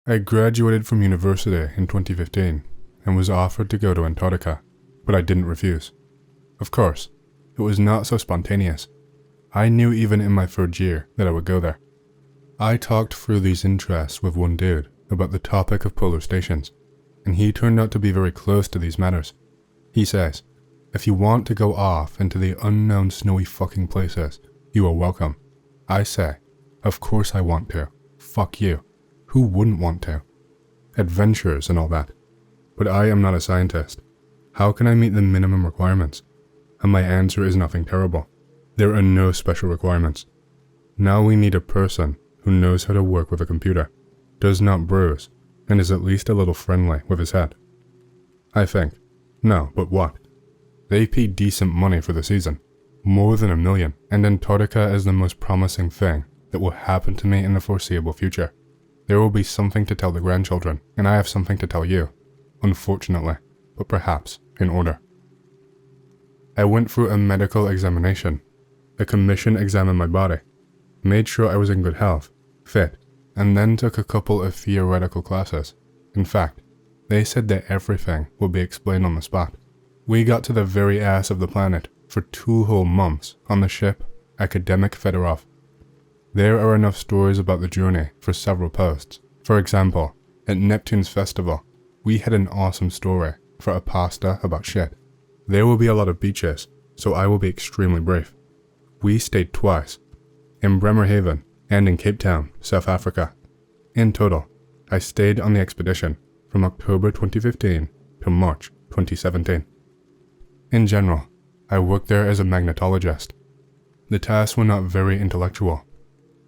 I graduated from university in 2015 and was offered to go to Antarctica, but I didn't refuse. Of course, it was not so spontaneous. I knew even in my third year that I would go there. I talked through these interests with one dude about the topic of polar stations, and he turned out to be very close to these matters. He says, if you want to go off into the unknown snowy fucking places, you are welcome. I say, of course I want to. Fuck you. Who wouldn't want to? Adventures and all that. But I am not a scientist. How can I meet the minimum requirements? And my answer is nothing terrible. There are no special requirements. Now we need a person who knows how to work with a computer, does not bruise, and is at least a little friendly with his head. I think, no, but what? They pay decent money for the season, more than $1 million, and Antarctica is the most promising thing that will happen to me in the foreseeable future. There will be something to tell the grandchildren, and I have something to tell you, unfortunately, but perhaps in order. I went through a medical examination. A commission examined my body, made sure I was in good health, fit, and then took a couple of theoretical classes. In fact, they said that everything would be explained on the spot. We got to the very ass of the planet for 2 whole months on the ship Academic Fedorov. There are enough stories about the journey for several posts. For example, at Neptune's festival, we had an awesome story for a pasta about shit. There will be a lot of beaches, so I will be extremely brief. We stayed twice, in Bremerhaven and in Cape Town, South Africa. In total, I stayed on the expedition from October 2015 to March 2017. In general, I worked there as a magnetologist. The tasks were not very intellectual.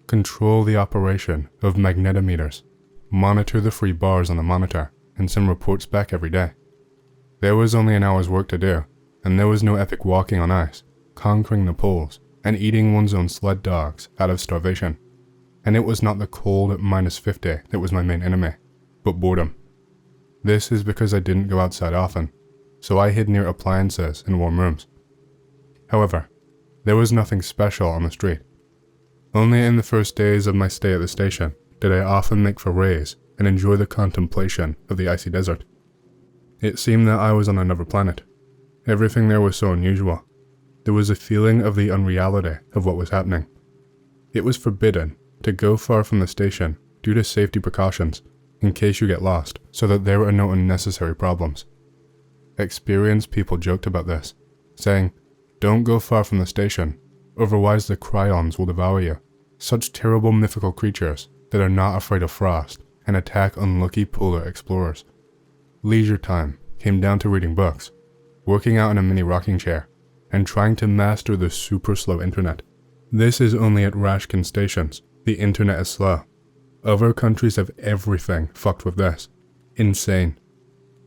Control the operation of magnetometers, monitor the free bars on the monitor, and send reports back every day. There was only an hour's work to do, and there was no epic walking on ice, conquering the poles, and eating one's own sled dogs out of starvation. And it was not the cold at -50 that was my main enemy, but boredom. This is because I didn't go outside often, so I hid near appliances in warm rooms. However, there was nothing special on the street. Only in the first days of my stay at the station did I often make forays and enjoy the contemplation of the icy desert. It seemed that I was on another planet. Everything there was so unusual. There was a feeling of the unreality of what was happening. It was forbidden to go far from the station due to safety precautions in case you get lost, so that there are no unnecessary problems. Experienced people joked about this, saying, don't go far from the station, otherwise the cryons will devour you. Such terrible mythical creatures that are not afraid of frost and attack unlucky polar explorers. Leisure time came down to reading books, working out in a mini rocking chair, and trying to master the super slow internet. This is only at Rashkin stations. The internet is slow. Other countries have everything fucked with this. Insane.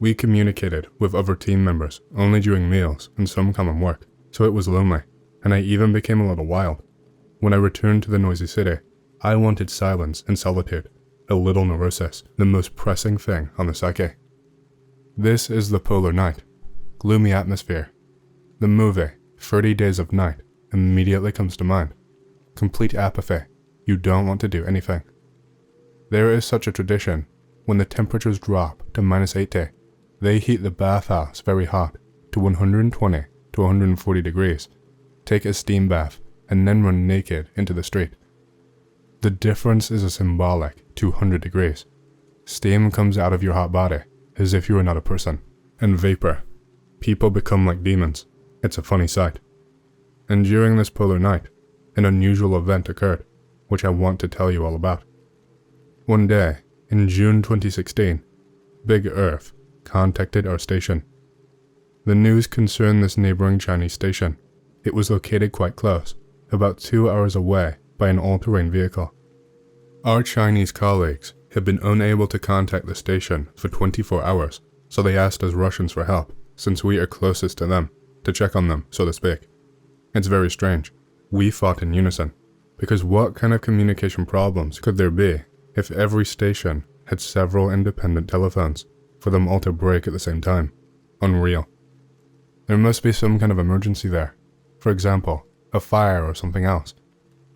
We communicated with other team members only during meals and some common work, so it was lonely, and I even became a little wild. When I returned to the noisy city, I wanted silence and solitude, a little neurosis, the most pressing thing on the psyche. This is the polar night. Gloomy atmosphere. The movie, 30 Days of Night, immediately comes to mind. Complete apathy. You don't want to do anything. There is such a tradition. When the temperatures drop to -80, they heat the bathhouse very hot, to 120 to 140 degrees, take a steam bath, and then run naked into the street. The difference is a symbolic 200 degrees. Steam comes out of your hot body, as if you were not a person, and vapor. People become like demons. It's a funny sight. And during this polar night, an unusual event occurred, which I want to tell you all about. One day, in June 2016, Big Earth contacted our station. The news concerned this neighboring Chinese station. It was located quite close, about 2 hours away by an all-terrain vehicle. Our Chinese colleagues had been unable to contact the station for 24 hours, so they asked us Russians for help, since we are closest to them, to check on them, so to speak. It's very strange. We fought in unison, because what kind of communication problems could there be if every station had several independent telephones for them all to break at the same time? Unreal. There must be some kind of emergency there. For example, a fire or something else.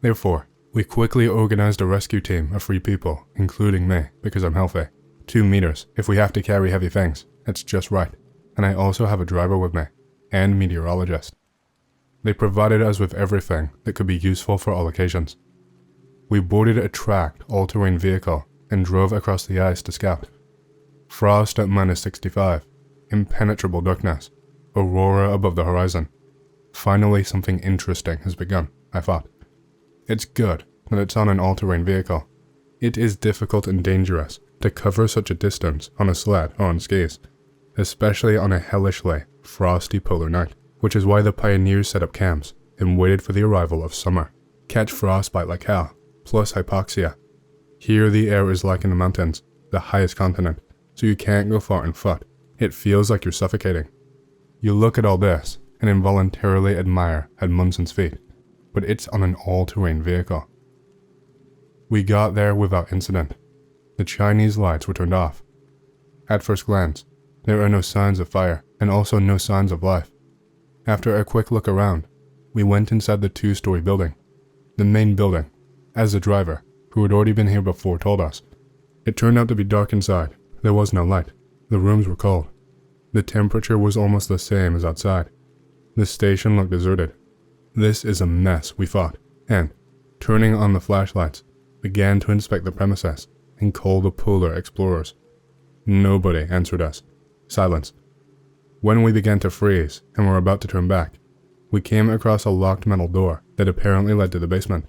Therefore, We quickly organized a rescue team of 3 people, including me, because I'm healthy. 2 meters if we have to carry heavy things, it's just right. And I also have a driver with me, and meteorologist. They provided us with everything that could be useful for all occasions. We boarded a tracked, all-terrain vehicle and drove across the ice to scout. Frost at -65, impenetrable darkness, aurora above the horizon. Finally something interesting has begun, I thought. It's good that it's on an all-terrain vehicle. It is difficult and dangerous to cover such a distance on a sled or on skis, especially on a hellishly frosty polar night, which is why the pioneers set up camps and waited for the arrival of summer. Catch frostbite like hell, plus hypoxia. Here the air is like in the mountains, the highest continent, so you can't go far on foot. It feels like you're suffocating. You look at all this and involuntarily admire Edmundson's feet, but it's on an all-terrain vehicle. We got there without incident. The Chinese lights were turned off. At first glance, there are no signs of fire and also no signs of life. After a quick look around, we went inside the 2-story building, the main building, as the driver, who had already been here before, told us. It turned out to be dark inside. There was no light. The rooms were cold. The temperature was almost the same as outside. The station looked deserted. This is a mess, we thought, and, turning on the flashlights, began to inspect the premises and call the polar explorers. Nobody answered us. Silence. When we began to freeze and were about to turn back, we came across a locked metal door that apparently led to the basement.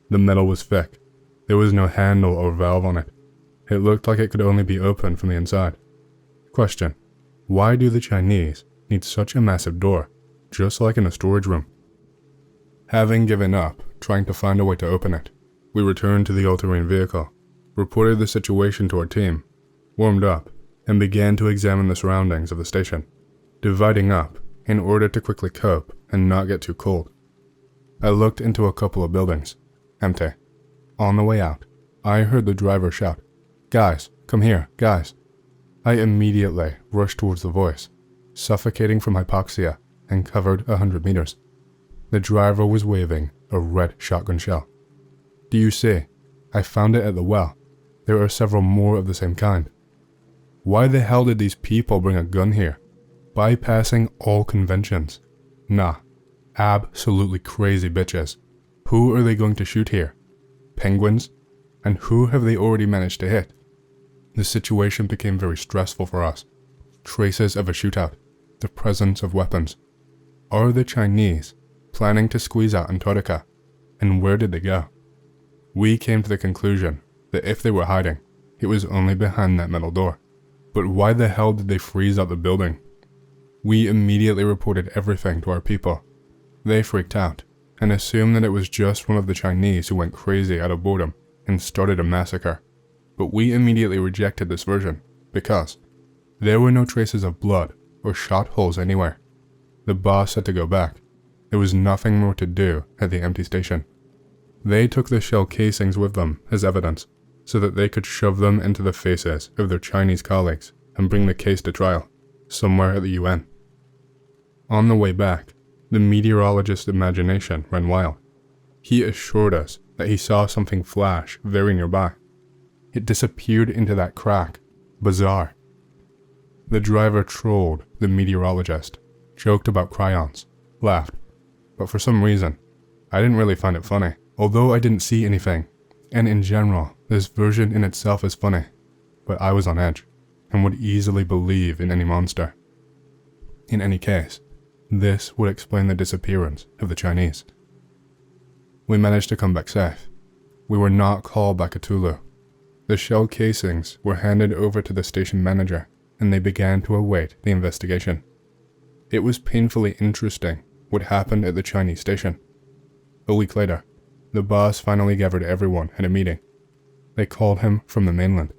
The metal was thick. There was no handle or valve on it. It looked like it could only be opened from the inside. Question: why do the Chinese need such a massive door, just like in a storage room? Having given up trying to find a way to open it, we returned to the all-terrain vehicle, reported the situation to our team, warmed up, and began to examine the surroundings of the station, dividing up in order to quickly cope and not get too cold. I looked into a couple of buildings, empty. On the way out, I heard the driver shout, "Guys, come here, guys." I immediately rushed towards the voice, suffocating from hypoxia and covered 100 meters. The driver was waving a red shotgun shell. Do you see? I found it at the well. There are several more of the same kind. Why the hell did these people bring a gun here? Bypassing all conventions. Nah, absolutely crazy bitches. Who are they going to shoot here? Penguins? And who have they already managed to hit? The situation became very stressful for us. Traces of a shootout, the presence of weapons. Are the Chinese planning to squeeze out Antarctica? And where did they go? We came to the conclusion that if they were hiding, it was only behind that metal door. But why the hell did they freeze out the building? We immediately reported everything to our people. They freaked out and assumed that it was just one of the Chinese who went crazy out of boredom and started a massacre. But we immediately rejected this version because there were no traces of blood or shot holes anywhere. The boss had to go back. There was nothing more to do at the empty station. They took the shell casings with them as evidence so that they could shove them into the faces of their Chinese colleagues and bring the case to trial somewhere at the UN. On the way back, the meteorologist's imagination ran wild. He assured us that he saw something flash very nearby. It disappeared into that crack. Bizarre. The driver trolled the meteorologist, joked about cryons, laughed, but for some reason, I didn't really find it funny, although I didn't see anything, and in general, this version in itself is funny, but I was on edge, and would easily believe in any monster. In any case, this would explain the disappearance of the Chinese. We managed to come back safe. We were not called back to Tulu. The shell casings were handed over to the station manager, and they began to await the investigation. It was painfully interesting what happened at the Chinese station. A week later, the boss finally gathered everyone at a meeting. They called him from the mainland.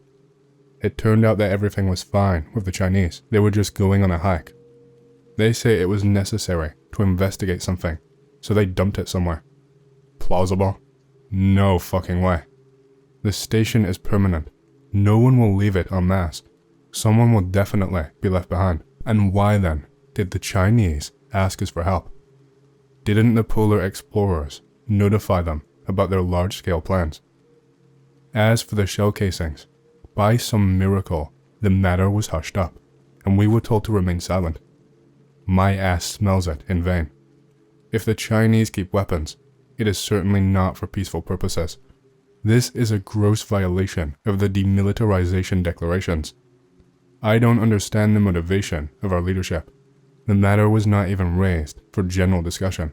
It turned out that everything was fine with the Chinese. They were just going on a hike. They say it was necessary to investigate something, so they dumped it somewhere. Plausible? No fucking way. The station is permanent. No one will leave it en masse. Someone will definitely be left behind. And why then did the Chinese ask us for help? Didn't the polar explorers notify them about their large-scale plans. As for the shell casings, by some miracle, the matter was hushed up, and we were told to remain silent. My ass smells it in vain. If the Chinese keep weapons, it is certainly not for peaceful purposes. This is a gross violation of the demilitarization declarations. I don't understand the motivation of our leadership. The matter was not even raised for general discussion.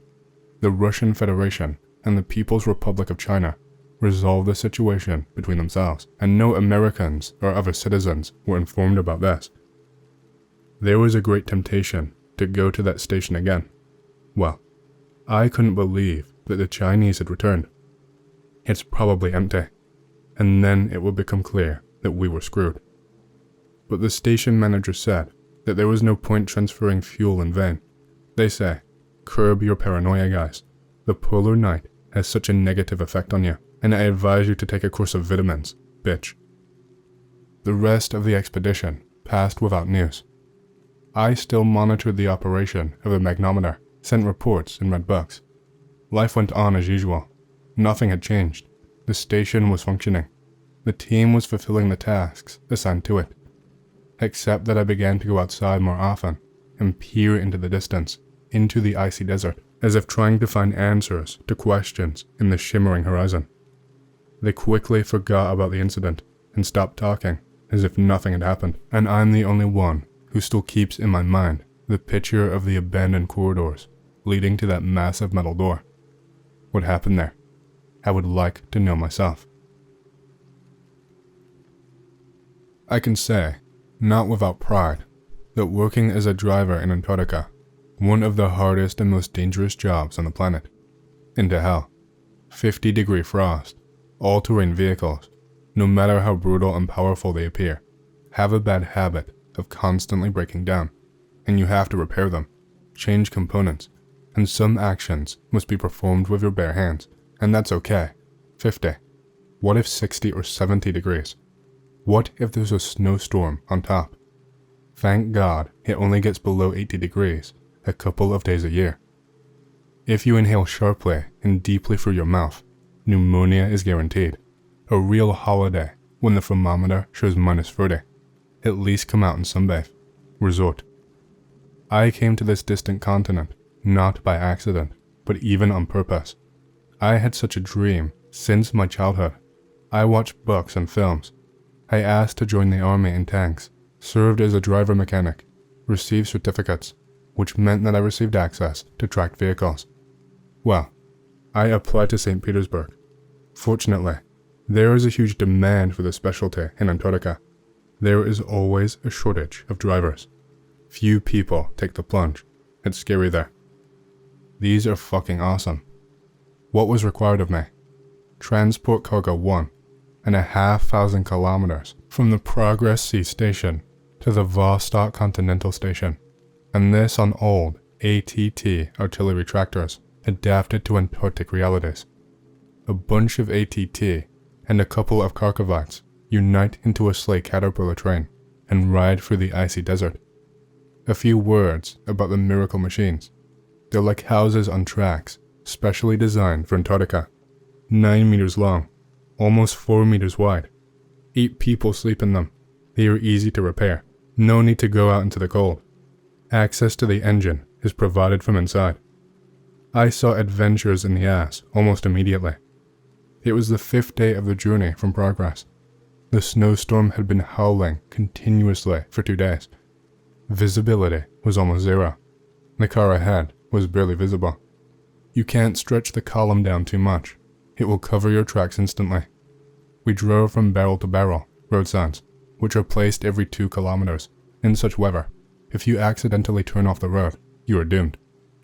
The Russian Federation and the People's Republic of China resolved the situation between themselves, and no Americans or other citizens were informed about this. There was a great temptation to go to that station again. Well, I couldn't believe that the Chinese had returned. It's probably empty, and then it would become clear that we were screwed. But the station manager said that there was no point transferring fuel in vain. They say, curb your paranoia, guys. The polar night has such a negative effect on you, and I advise you to take a course of vitamins, bitch. The rest of the expedition passed without news. I still monitored the operation of the magnometer, sent reports and read books. Life went on as usual. Nothing had changed. The station was functioning. The team was fulfilling the tasks assigned to it. Except that I began to go outside more often and peer into the distance, into the icy desert, as if trying to find answers to questions in the shimmering horizon. They quickly forgot about the incident and stopped talking as if nothing had happened, and I'm the only one who still keeps in my mind the picture of the abandoned corridors leading to that massive metal door. What happened there? I would like to know myself. I can say, not without pride, that working as a driver in Antarctica, one of the hardest and most dangerous jobs on the planet, into hell, 50-degree frost, all-terrain vehicles, no matter how brutal and powerful they appear, have a bad habit of constantly breaking down, and you have to repair them, change components, and some actions must be performed with your bare hands, and that's okay. 50. What if 60 or 70 degrees? What if there's a snowstorm on top? Thank God it only gets below 80 degrees a couple of days a year. If you inhale sharply and deeply through your mouth, pneumonia is guaranteed. A real holiday when the thermometer shows -30. At least come out and sunbathe. Resort. I came to this distant continent not by accident, but even on purpose. I had such a dream since my childhood. I watched books and films. I asked to join the army in tanks, served as a driver mechanic, received certificates, which meant that I received access to tracked vehicles. Well, I applied to St. Petersburg. Fortunately, there is a huge demand for this specialty in Antarctica. There is always a shortage of drivers. Few people take the plunge. It's scary there. These are fucking awesome. What was required of me? Transport cargo 1,500 kilometers from the Progress Sea Station to the Vostok Continental Station, and this on old ATT artillery tractors adapted to Antarctic realities. A bunch of ATT and a couple of Kharkovites unite into a sleigh caterpillar train and ride through the icy desert. A few words about the miracle machines. They're like houses on tracks, specially designed for Antarctica. 9 meters long, almost 4 meters wide. 8 people sleep in them. They are easy to repair. No need to go out into the cold. Access to the engine is provided from inside. I saw adventures in the ass almost immediately. It was the 5th day of the journey from Progress. The snowstorm had been howling continuously for 2 days. Visibility was almost zero. The car ahead was barely visible. You can't stretch the column down too much. It will cover your tracks instantly. We drove from barrel to barrel, road signs, which are placed every 2 kilometers. In such weather, if you accidentally turn off the road, you are doomed.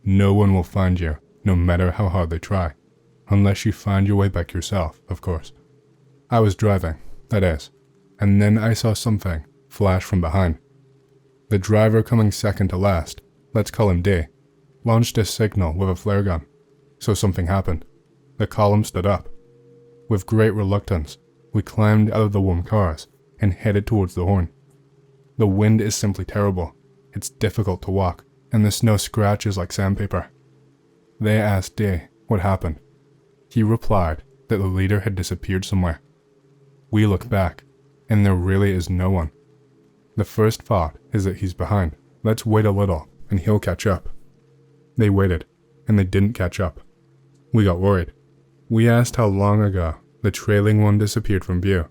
No one will find you, no matter how hard they try. Unless you find your way back yourself, of course. I was driving, that is, and then I saw something flash from behind. The driver coming second to last, let's call him D, launched a signal with a flare gun. So something happened. The column stood up. With great reluctance, we climbed out of the warm cars and headed towards the horn. The wind is simply terrible. It's difficult to walk, and the snow scratches like sandpaper. They asked D what happened. He replied that the leader had disappeared somewhere. We look back, and there really is no one. The first thought is that he's behind. Let's wait a little, and he'll catch up. They waited, and they didn't catch up. We got worried. We asked how long ago the trailing one disappeared from view,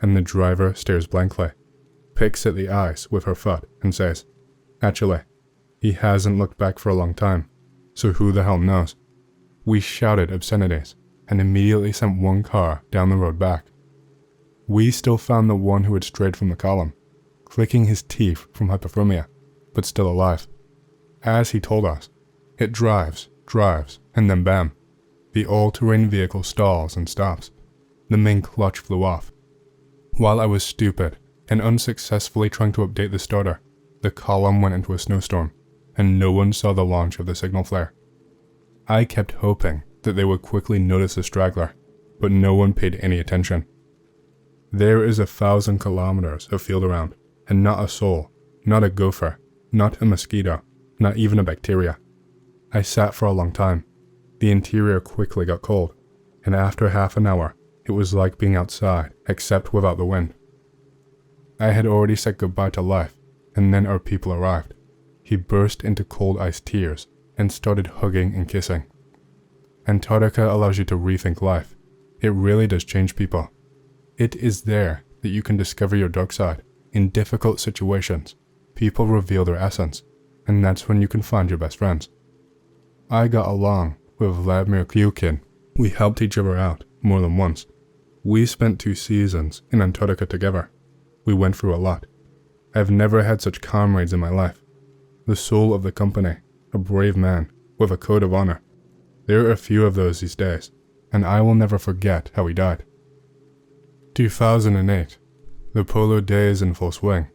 and the driver stares blankly, picks at the ice with her foot, and says, "Actually, he hasn't looked back for a long time, so who the hell knows?" We shouted obscenities, and immediately sent one car down the road back. We still found the one who had strayed from the column, clicking his teeth from hypothermia, but still alive. As he told us, it drives, and then bam, the all-terrain vehicle stalls and stops. The main clutch flew off. While I was stupid and unsuccessfully trying to update the starter, the column went into a snowstorm, and no one saw the launch of the signal flare. I kept hoping that they would quickly notice the straggler, but no one paid any attention. There is 1,000 kilometers of field around, and not a soul, not a gopher, not a mosquito, not even a bacteria. I sat for a long time. The interior quickly got cold, and after half an hour, it was like being outside, except without the wind. I had already said goodbye to life, and then our people arrived. He burst into cold ice tears and started hugging and kissing. Antarctica allows you to rethink life. It really does change people. It is there that you can discover your dark side. In difficult situations, people reveal their essence, and that's when you can find your best friends. I got along with Vladimir Kyukin. We helped each other out more than once. We spent 2 seasons in Antarctica together. We went through a lot. I've never had such comrades in my life. The soul of the company, a brave man with a code of honor. There are a few of those these days, and I will never forget how he died. 2008. The polar day is in full swing.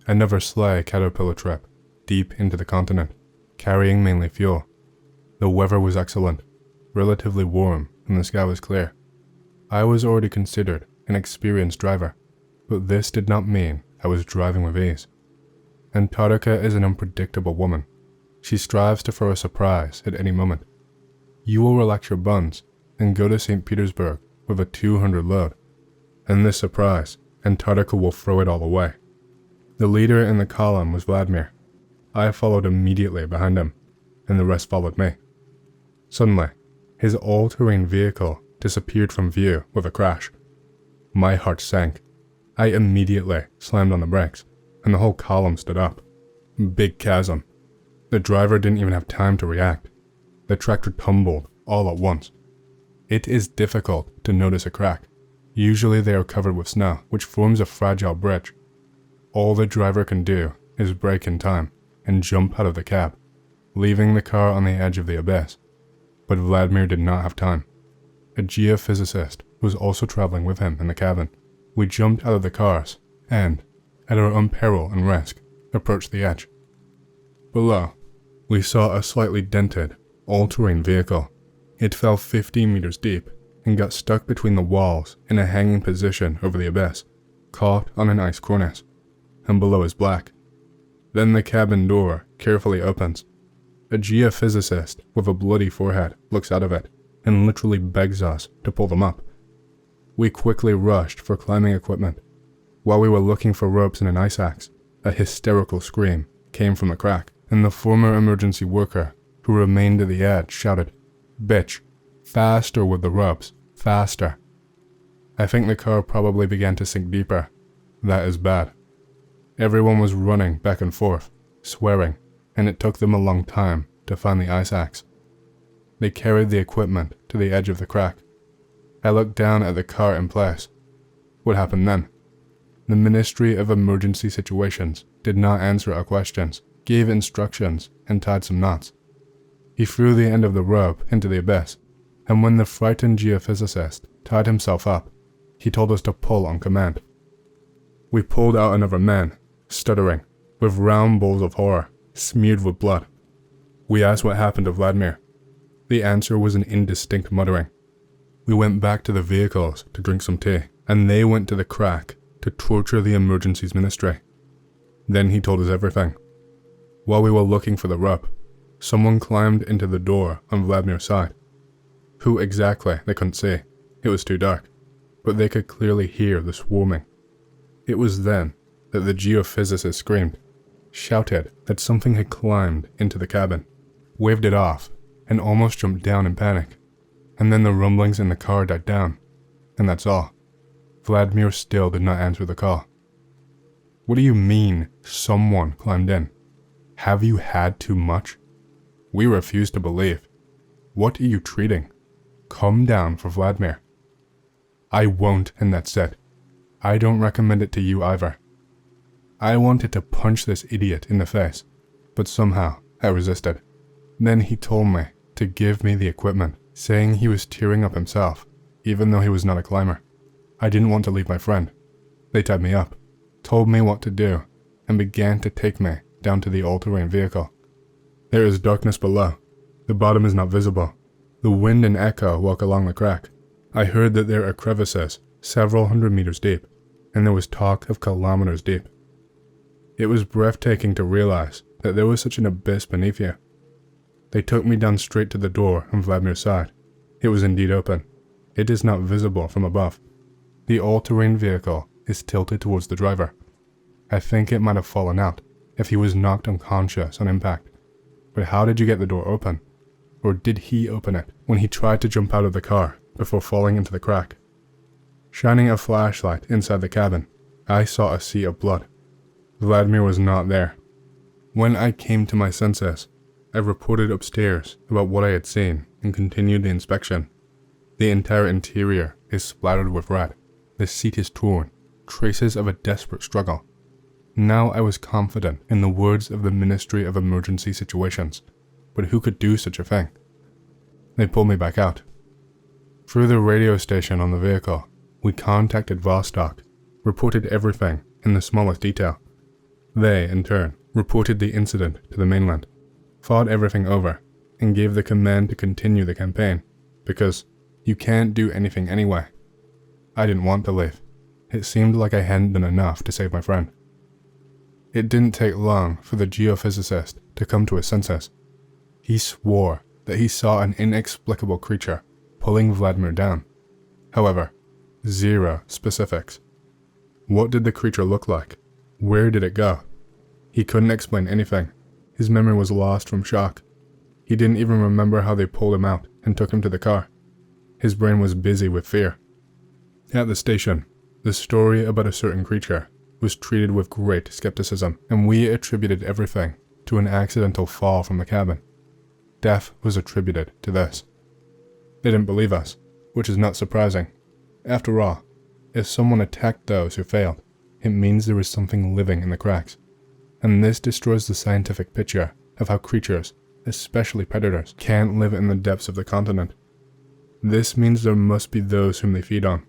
Another sleigh caterpillar trip, deep into the continent, carrying mainly fuel. The weather was excellent, relatively warm, and the sky was clear. I was already considered an experienced driver, but this did not mean I was driving with ease. Antarctica is an unpredictable woman. She strives to throw a surprise at any moment. You will relax your buns and go to St. Petersburg with a 200 load, and this surprise, Antarctica will throw it all away. The leader in the column was Vladimir. I followed immediately behind him, and the rest followed me. Suddenly, his all-terrain vehicle disappeared from view with a crash. My heart sank. I immediately slammed on the brakes, and the whole column stood up. Big chasm. The driver didn't even have time to react. The tractor tumbled all at once. It is difficult to notice a crack. Usually they are covered with snow, which forms a fragile bridge. All the driver can do is brake in time and jump out of the cab, leaving the car on the edge of the abyss. But Vladimir did not have time. A geophysicist was also traveling with him in the cabin. We jumped out of the cars and, at our own peril and risk, approached the edge. Below, we saw a slightly dented, all-terrain vehicle. It fell 15 meters deep and got stuck between the walls in a hanging position over the abyss, caught on an ice cornice, and below is black. Then the cabin door carefully opens. A geophysicist with a bloody forehead looks out of it and literally begs us to pull them up. We quickly rushed for climbing equipment. While we were looking for ropes and an ice axe, a hysterical scream came from the crack, and the former emergency worker who remained at the edge shouted, "Bitch, faster with the ropes, faster." I think the car probably began to sink deeper. That is bad. Everyone was running back and forth, swearing, and it took them a long time to find the ice axe. They carried the equipment to the edge of the crack. I looked down at the car in place. What happened then? The Ministry of Emergency Situations did not answer our questions, gave instructions, and tied some knots. He threw the end of the rope into the abyss, and when the frightened geophysicist tied himself up, he told us to pull on command. We pulled out another man, stuttering, with round bowls of horror, smeared with blood. We asked what happened to Vladimir. The answer was an indistinct muttering. We went back to the vehicles to drink some tea, and they went to the crack to torture the emergencies ministry. Then he told us everything. While we were looking for the rope, someone climbed into the door on Vladimir's side. Who exactly, they couldn't say. It was too dark. But they could clearly hear the swarming. It was then that the geophysicist screamed, shouted that something had climbed into the cabin, waved it off, and almost jumped down in panic. And then the rumblings in the car died down. And that's all. Vladimir still did not answer the call. What do you mean, someone climbed in? Have you had too much? We refuse to believe. What are you treating? Calm down for Vladimir. I won't, and that's it. I don't recommend it to you either. I wanted to punch this idiot in the face, but somehow I resisted. Then he told me to give me the equipment, saying he was tearing up himself, even though he was not a climber. I didn't want to leave my friend. They tied me up, told me what to do, and began to take me down to the all-terrain vehicle. There is darkness below. The bottom is not visible. The wind and echo walk along the crack. I heard that there are crevices several hundred meters deep, and there was talk of kilometers deep. It was breathtaking to realize that there was such an abyss beneath you. They took me down straight to the door on Vladimir's side. It was indeed open. It is not visible from above. The all-terrain vehicle is tilted towards the driver. I think it might have fallen out if he was knocked unconscious on impact. But how did you get the door open? Or did he open it when he tried to jump out of the car before falling into the crack? Shining a flashlight inside the cabin, I saw a sea of blood. Vladimir was not there. When I came to my senses, I reported upstairs about what I had seen and continued the inspection. The entire interior is splattered with red. The seat is torn, traces of a desperate struggle. Now I was confident in the words of the Ministry of Emergency Situations, but who could do such a thing? They pulled me back out. Through the radio station on the vehicle, we contacted Vostok, reported everything in the smallest detail. They, in turn, reported the incident to the mainland, thought everything over, and gave the command to continue the campaign, because you can't do anything anyway. I didn't want to leave. It seemed like I hadn't done enough to save my friend. It didn't take long for the geophysicist to come to his senses. He swore that he saw an inexplicable creature pulling Vladimir down. However, zero specifics. What did the creature look like? Where did it go? He couldn't explain anything. His memory was lost from shock. He didn't even remember how they pulled him out and took him to the car. His brain was busy with fear. At the station, the story about a certain creature was treated with great skepticism, and we attributed everything to an accidental fall from the cabin. Death was attributed to this. They didn't believe us, which is not surprising. After all, if someone attacked those who failed, it means there is something living in the cracks. And this destroys the scientific picture of how creatures, especially predators, can't live in the depths of the continent. This means there must be those whom they feed on,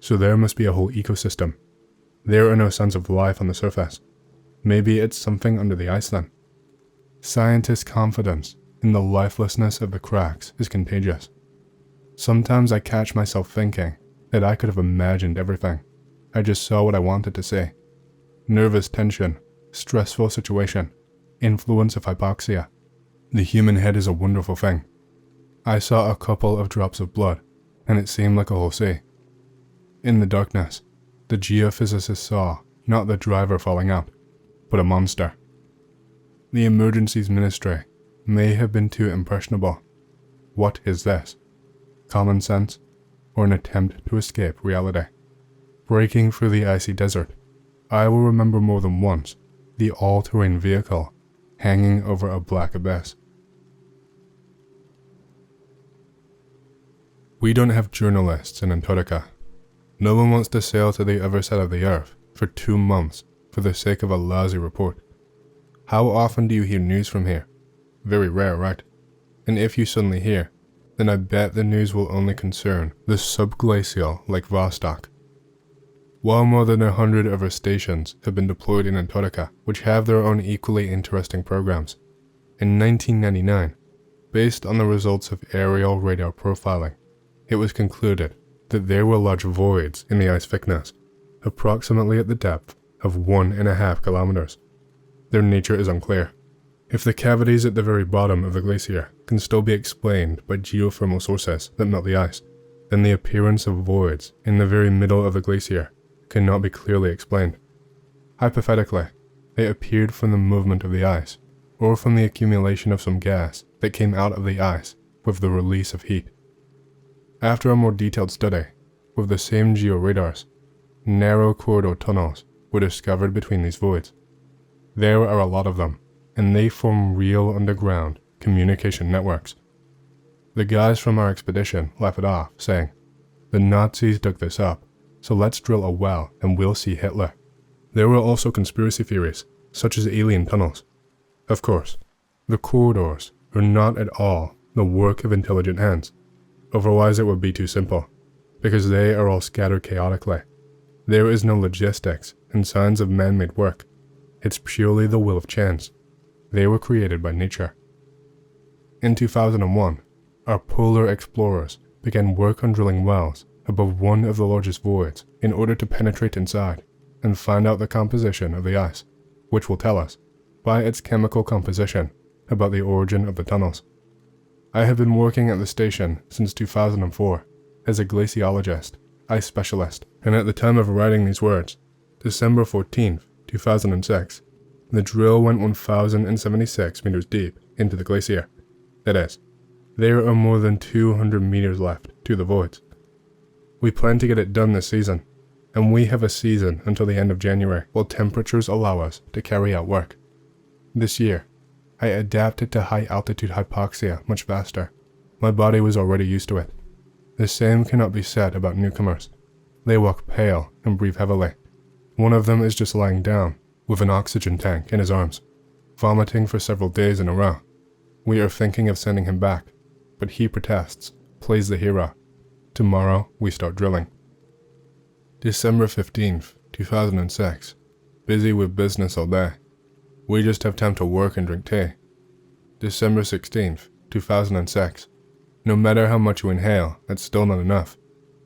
so there must be a whole ecosystem. There are no signs of life on the surface. Maybe it's something under the ice then. Scientists' confidence in the lifelessness of the cracks is contagious. Sometimes I catch myself thinking that I could have imagined everything. I just saw what I wanted to see. Nervous tension, stressful situation, influence of hypoxia. The human head is a wonderful thing. I saw a couple of drops of blood, and it seemed like a whole sea. In the darkness, the geophysicist saw not the driver falling out, but a monster. The emergencies ministry may have been too impressionable. What is this? Common sense, or an attempt to escape reality? Breaking through the icy desert, I will remember more than once the all-terrain vehicle hanging over a black abyss. We don't have journalists in Antarctica. No one wants to sail to the other side of the earth for 2 months for the sake of a lousy report. How often do you hear news from here? Very rare, right? And if you suddenly hear, then I bet the news will only concern the subglacial Lake Vostok. While more than 100 other stations have been deployed in Antarctica, which have their own equally interesting programs, in 1999, based on the results of aerial radar profiling, it was concluded that there were large voids in the ice thickness, approximately at the depth of 1.5 kilometers. Their nature is unclear. If the cavities at the very bottom of the glacier can still be explained by geothermal sources that melt the ice, then the appearance of voids in the very middle of the glacier cannot be clearly explained. Hypothetically, they appeared from the movement of the ice, or from the accumulation of some gas that came out of the ice with the release of heat. After a more detailed study, with the same georadars, narrow corridor tunnels were discovered between these voids. There are a lot of them, and they form real underground communication networks. The guys from our expedition laughed it off, saying, "The Nazis dug this up, so let's drill a well and we'll see Hitler." There were also conspiracy theories, such as alien tunnels. Of course, the corridors are not at all the work of intelligent hands, otherwise it would be too simple, because they are all scattered chaotically. There is no logistics and signs of man-made work. It's purely the will of chance. They were created by nature. In 2001, our polar explorers began work on drilling wells above one of the largest voids in order to penetrate inside and find out the composition of the ice, which will tell us, by its chemical composition, about the origin of the tunnels. I have been working at the station since 2004 as a glaciologist, ice specialist, and at the time of writing these words, December 14th, 2006, the drill went 1,076 meters deep into the glacier. That is, there are more than 200 meters left to the voids. We plan to get it done this season, and we have a season until the end of January while temperatures allow us to carry out work. This year, I adapted to high altitude hypoxia much faster. My body was already used to it. The same cannot be said about newcomers. They walk pale and breathe heavily. One of them is just lying down, with an oxygen tank in his arms, vomiting for several days in a row. We are thinking of sending him back, but he protests, plays the hero. Tomorrow, we start drilling. December 15th, 2006. Busy with business all day. We just have time to work and drink tea. December 16th, 2006. No matter how much you inhale, that's still not enough.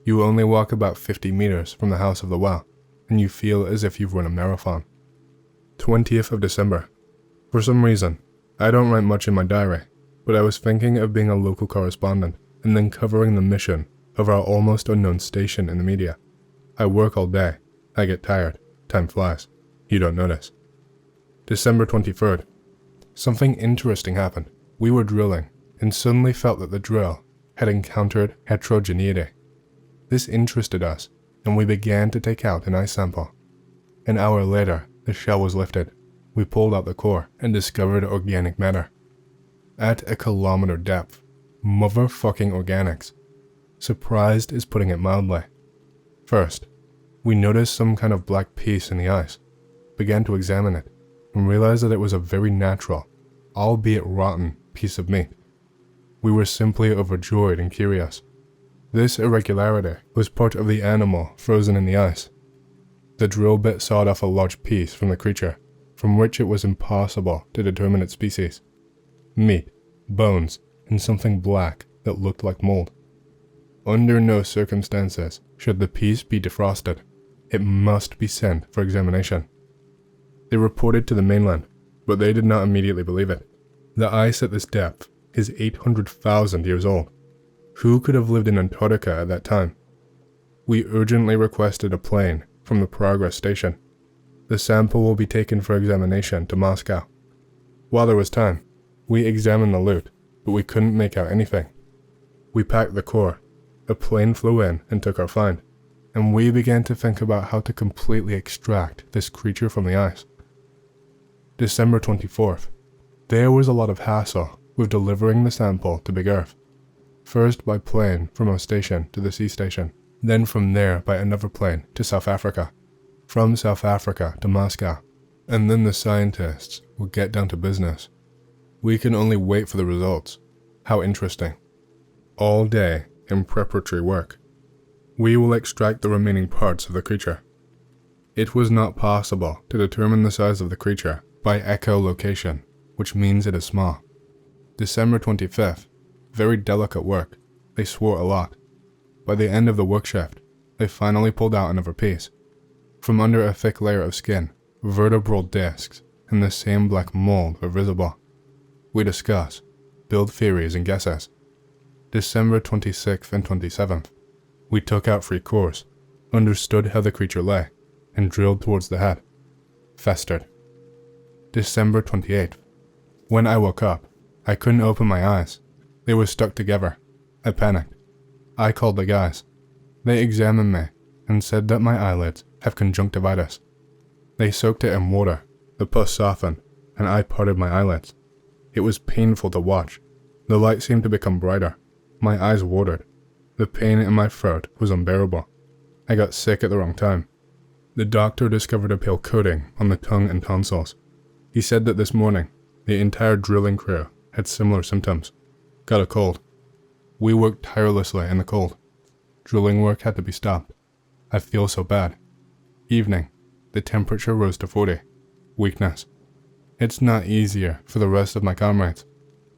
You only walk about 50 meters from the house of the well, and you feel as if you've run a marathon. 20th of December. For some reason, I don't write much in my diary, but I was thinking of being a local correspondent and then covering the mission of our almost unknown station in the media. I work all day. I get tired. Time flies. You don't notice. December 23rd. Something interesting happened. We were drilling and suddenly felt that the drill had encountered heterogeneity. This interested us, and we began to take out an ice sample. An hour later, the shell was lifted. We pulled out the core and discovered organic matter. At a kilometer depth. Motherfucking organics. Surprised is putting it mildly. First, we noticed some kind of black piece in the ice, began to examine it, and realized that it was a very natural, albeit rotten, piece of meat. We were simply overjoyed and curious. This irregularity was part of the animal frozen in the ice. The drill bit sawed off a large piece from the creature, from which it was impossible to determine its species. Meat, bones, and something black that looked like mold. Under no circumstances should the piece be defrosted. It must be sent for examination. They reported to the mainland, but they did not immediately believe it. The ice at this depth is 800,000 years old. Who could have lived in Antarctica at that time? We urgently requested a plane from the Progress station. The sample will be taken for examination to Moscow. While there was time, we examined the loot, but we couldn't make out anything. We packed the core. A plane flew in and took our find, and we began to think about how to completely extract this creature from the ice. December 24th. There was a lot of hassle with delivering the sample to Big Earth. First by plane from our station to the sea station, then from there by another plane to South Africa, from South Africa to Moscow, and then the scientists will get down to business. We can only wait for the results. How interesting. All day in preparatory work. We will extract the remaining parts of the creature. It was not possible to determine the size of the creature by echolocation, which means it is small. December 25th. Very delicate work. They swore a lot. By the end of the work shift, they finally pulled out another piece. From under a thick layer of skin, vertebral discs and the same black mold were visible. We discuss, build theories and guesses. December 26th and 27th. We took out 3 cores, understood how the creature lay, and drilled towards the head. Festered. December 28th. When I woke up, I couldn't open my eyes. They were stuck together. I panicked. I called the guys. They examined me and said that my eyelids have conjunctivitis. They soaked it in water, the pus softened, and I parted my eyelids. It was painful to watch. The light seemed to become brighter. My eyes watered. The pain in my throat was unbearable. I got sick at the wrong time. The doctor discovered a pale coating on the tongue and tonsils. He said that this morning, the entire drilling crew had similar symptoms. Got a cold. We worked tirelessly in the cold. Drilling work had to be stopped. I feel so bad. Evening. The temperature rose to 40. Weakness. It's not easier for the rest of my comrades.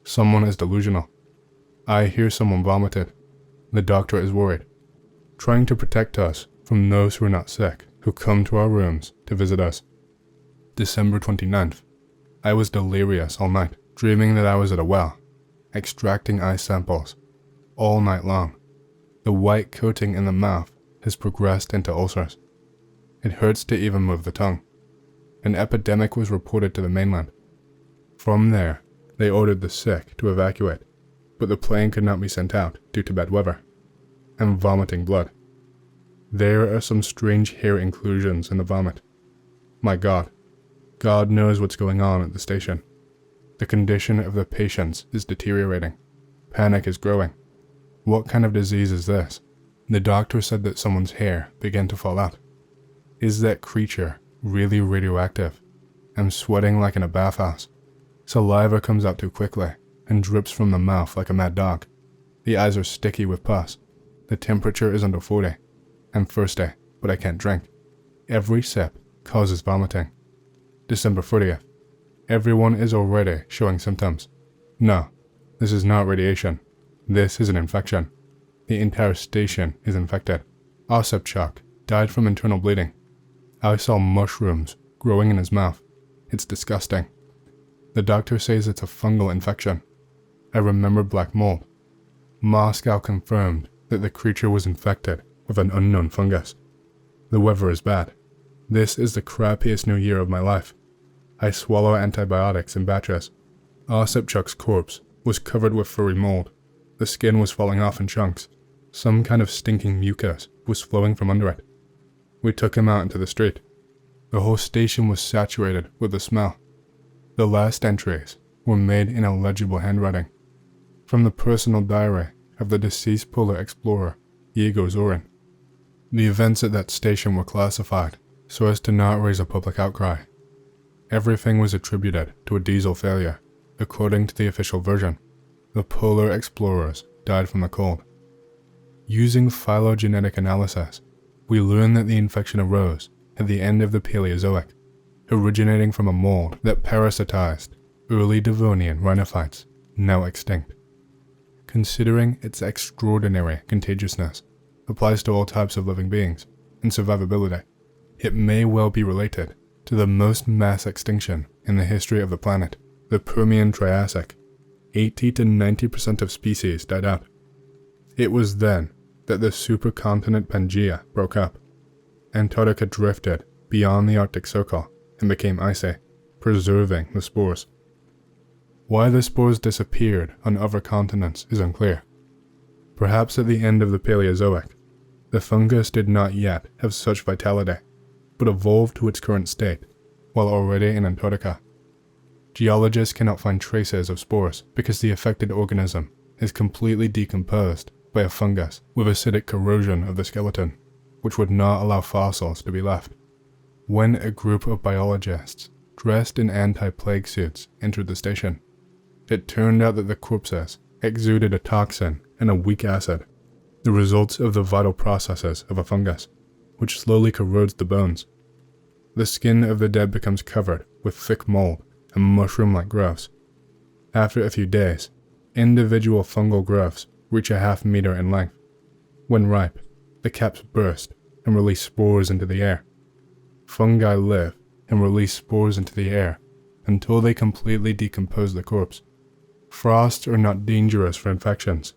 Someone is delusional. I hear someone vomited. The doctor is worried. Trying to protect us from those who are not sick, who come to our rooms to visit us. December 29th. I was delirious all night, dreaming that I was at a well, extracting eye samples, all night long. The white coating in the mouth has progressed into ulcers. It hurts to even move the tongue. An epidemic was reported to the mainland. From there, they ordered the sick to evacuate, but the plane could not be sent out due to bad weather. I'm vomiting blood. There are some strange hair inclusions in the vomit. My God. God knows what's going on at the station. The condition of the patients is deteriorating. Panic is growing. What kind of disease is this? The doctor said that someone's hair began to fall out. Is that creature really radioactive? I'm sweating like in a bathhouse. Saliva comes out too quickly and drips from the mouth like a mad dog. The eyes are sticky with pus. The temperature is under 40. I'm thirsty, but I can't drink. Every sip causes vomiting. December 30th. Everyone is already showing symptoms. No, this is not radiation. This is an infection. The entire station is infected. Osipchuk died from internal bleeding. I saw mushrooms growing in his mouth. It's disgusting. The doctor says it's a fungal infection. I remember black mold. Moscow confirmed that the creature was infected with an unknown fungus. The weather is bad. This is the crappiest new year of my life. I swallow antibiotics in batches. Osipchuk's corpse was covered with furry mold. The skin was falling off in chunks. Some kind of stinking mucus was flowing from under it. We took him out into the street. The whole station was saturated with the smell. The last entries were made in illegible handwriting. From the personal diary of the deceased polar explorer, Yegor Zorin. The events at that station were classified so as to not raise a public outcry. Everything was attributed to a diesel failure, according to the official version. The polar explorers died from the cold. Using phylogenetic analysis, we learned that the infection arose at the end of the Paleozoic, originating from a mold that parasitized early Devonian rhinophytes, now extinct. Considering its extraordinary contagiousness applies to all types of living beings and survivability, it may well be related to the most mass extinction in the history of the planet, the Permian Triassic. 80 to 90% of species died out. It was then that the supercontinent Pangaea broke up. Antarctica drifted beyond the Arctic Circle and became icy, preserving the spores. Why the spores disappeared on other continents is unclear. Perhaps at the end of the Paleozoic, the fungus did not yet have such vitality, but evolved to its current state while already in Antarctica. Geologists cannot find traces of spores because the affected organism is completely decomposed by a fungus with acidic corrosion of the skeleton, which would not allow fossils to be left. When a group of biologists dressed in anti-plague suits entered the station, it turned out that the corpses exuded a toxin and a weak acid, the results of the vital processes of a fungus, which slowly corrodes the bones. The skin of the dead becomes covered with thick mold and mushroom-like growths. After a few days, individual fungal growths reach a half meter in length. When ripe, the caps burst and release spores into the air. Fungi live and release spores into the air until they completely decompose the corpse. Frosts are not dangerous for infections.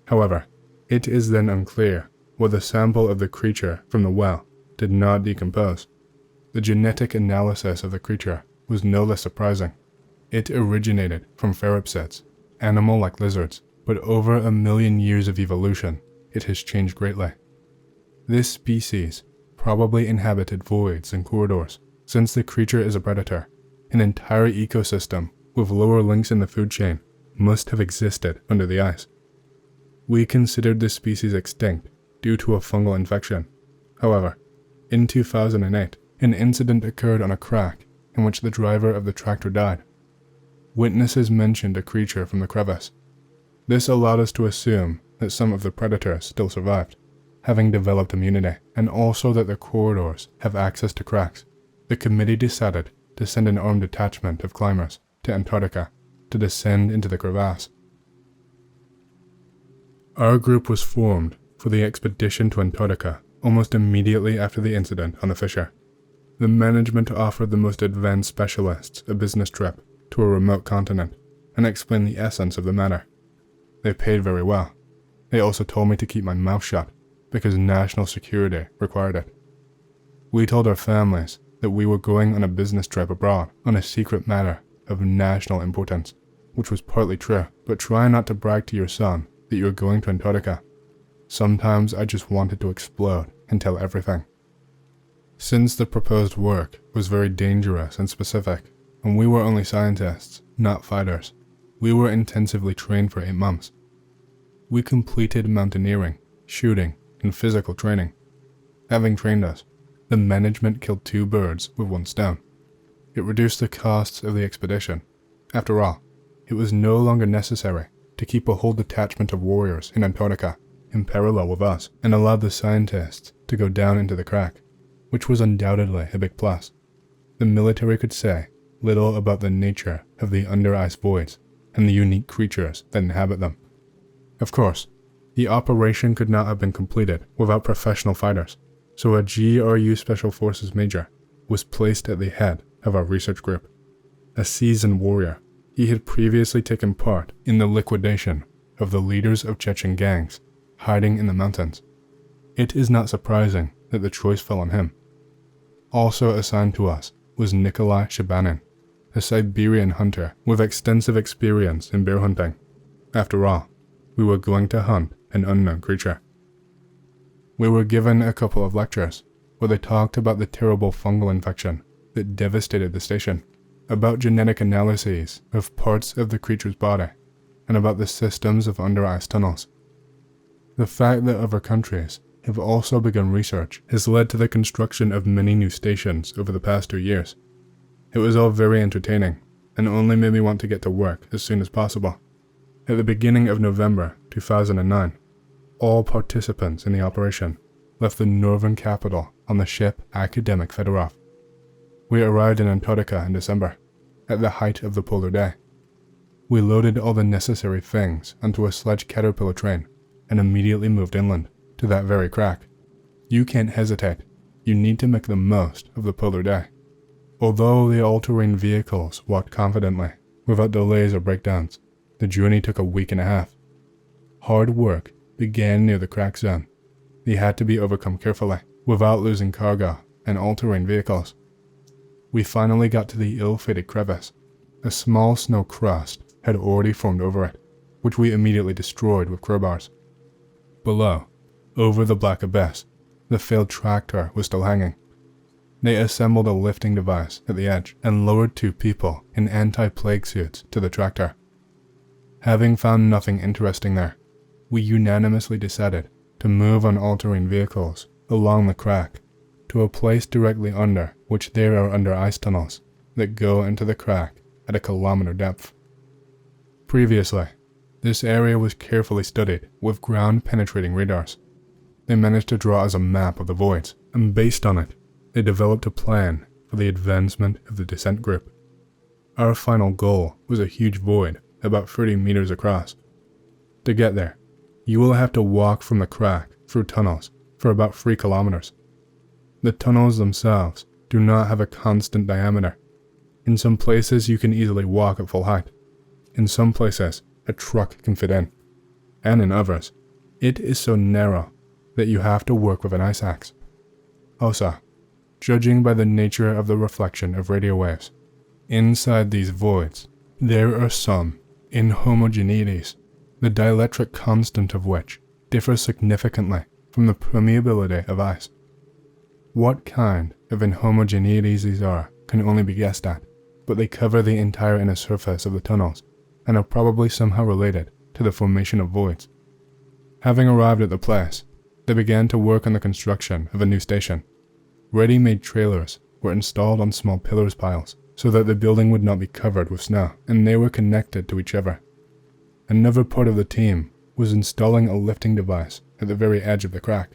However, it is then unclear why the sample of the creature from the well did not decompose. The genetic analysis of the creature was no less surprising. It originated from therapsids, animal-like lizards, but over 1 million years of evolution, it has changed greatly. This species probably inhabited voids and corridors. Since the creature is a predator, an entire ecosystem with lower links in the food chain must have existed under the ice. We considered this species extinct due to a fungal infection. However, in 2008, an incident occurred on a crack in which the driver of the tractor died. Witnesses mentioned a creature from the crevice. This allowed us to assume that some of the predators still survived, having developed immunity, and also that the corridors have access to cracks. The committee decided to send an armed detachment of climbers to Antarctica to descend into the crevasse. Our group was formed for the expedition to Antarctica almost immediately after the incident on the fissure. The management offered the most advanced specialists a business trip to a remote continent and explained the essence of the matter. They paid very well. They also told me to keep my mouth shut because national security required it. We told our families that we were going on a business trip abroad on a secret matter of national importance, which was partly true, but try not to brag to your son that you are going to Antarctica. Sometimes I just wanted to explode and tell everything. Since the proposed work was very dangerous and specific, and we were only scientists, not fighters, we were intensively trained for 8 months. We completed mountaineering, shooting, and physical training. Having trained us, the management killed 2 birds with 1 stone. It reduced the costs of the expedition. After all, it was no longer necessary to keep a whole detachment of warriors in Antarctica in parallel with us, and allowed the scientists to go down into the crack, which was undoubtedly a big plus. The military could say little about the nature of the under-ice voids and the unique creatures that inhabit them. Of course, the operation could not have been completed without professional fighters, so a GRU Special Forces major was placed at the head of our research group. A seasoned warrior, he had previously taken part in the liquidation of the leaders of Chechen gangs hiding in the mountains. It is not surprising that the choice fell on him. Also assigned to us was Nikolai Shabanin, a Siberian hunter with extensive experience in bear hunting. After all, we were going to hunt an unknown creature. We were given a couple of lectures where they talked about the terrible fungal infection that devastated the station, about genetic analyses of parts of the creature's body, and about the systems of under-ice tunnels. The fact that other countries have also begun research has led to the construction of many new stations over the past 2 years. It was all very entertaining, and only made me want to get to work as soon as possible. At the beginning of November 2009, all participants in the operation left the northern capital on the ship Academic Fedorov. We arrived in Antarctica in December, at the height of the polar day. We loaded all the necessary things onto a sledge caterpillar train and immediately moved inland to that very crack. You can't hesitate. You need to make the most of the polar day. Although the all-terrain vehicles walked confidently, without delays or breakdowns, the journey took a week and a half. Hard work began near the crack zone. They had to be overcome carefully, without losing cargo and all-terrain vehicles. We finally got to the ill-fated crevice. A small snow crust had already formed over it, which we immediately destroyed with crowbars. Below, over the black abyss, the failed tractor was still hanging. They assembled a lifting device at the edge and lowered 2 people in anti-plague suits to the tractor. Having found nothing interesting there, we unanimously decided to move on all-terrain vehicles along the crack to a place directly under which there are under-ice tunnels that go into the crack at a kilometer depth. Previously, this area was carefully studied with ground-penetrating radars. They managed to draw us a map of the voids, and based on it, they developed a plan for the advancement of the descent group. Our final goal was a huge void about 30 meters across. To get there, you will have to walk from the crack through tunnels for about 3 kilometers. The tunnels themselves do not have a constant diameter. In some places you can easily walk at full height. In some places, a truck can fit in, and in others, it is so narrow that you have to work with an ice axe. Also, judging by the nature of the reflection of radio waves, inside these voids, there are some inhomogeneities, the dielectric constant of which differs significantly from the permeability of ice. What kind of inhomogeneities these are can only be guessed at, but they cover the entire inner surface of the tunnels and are probably somehow related to the formation of voids. Having arrived at the place, they began to work on the construction of a new station. Ready-made trailers were installed on small pillars piles so that the building would not be covered with snow, and they were connected to each other. Another part of the team was installing a lifting device at the very edge of the crack.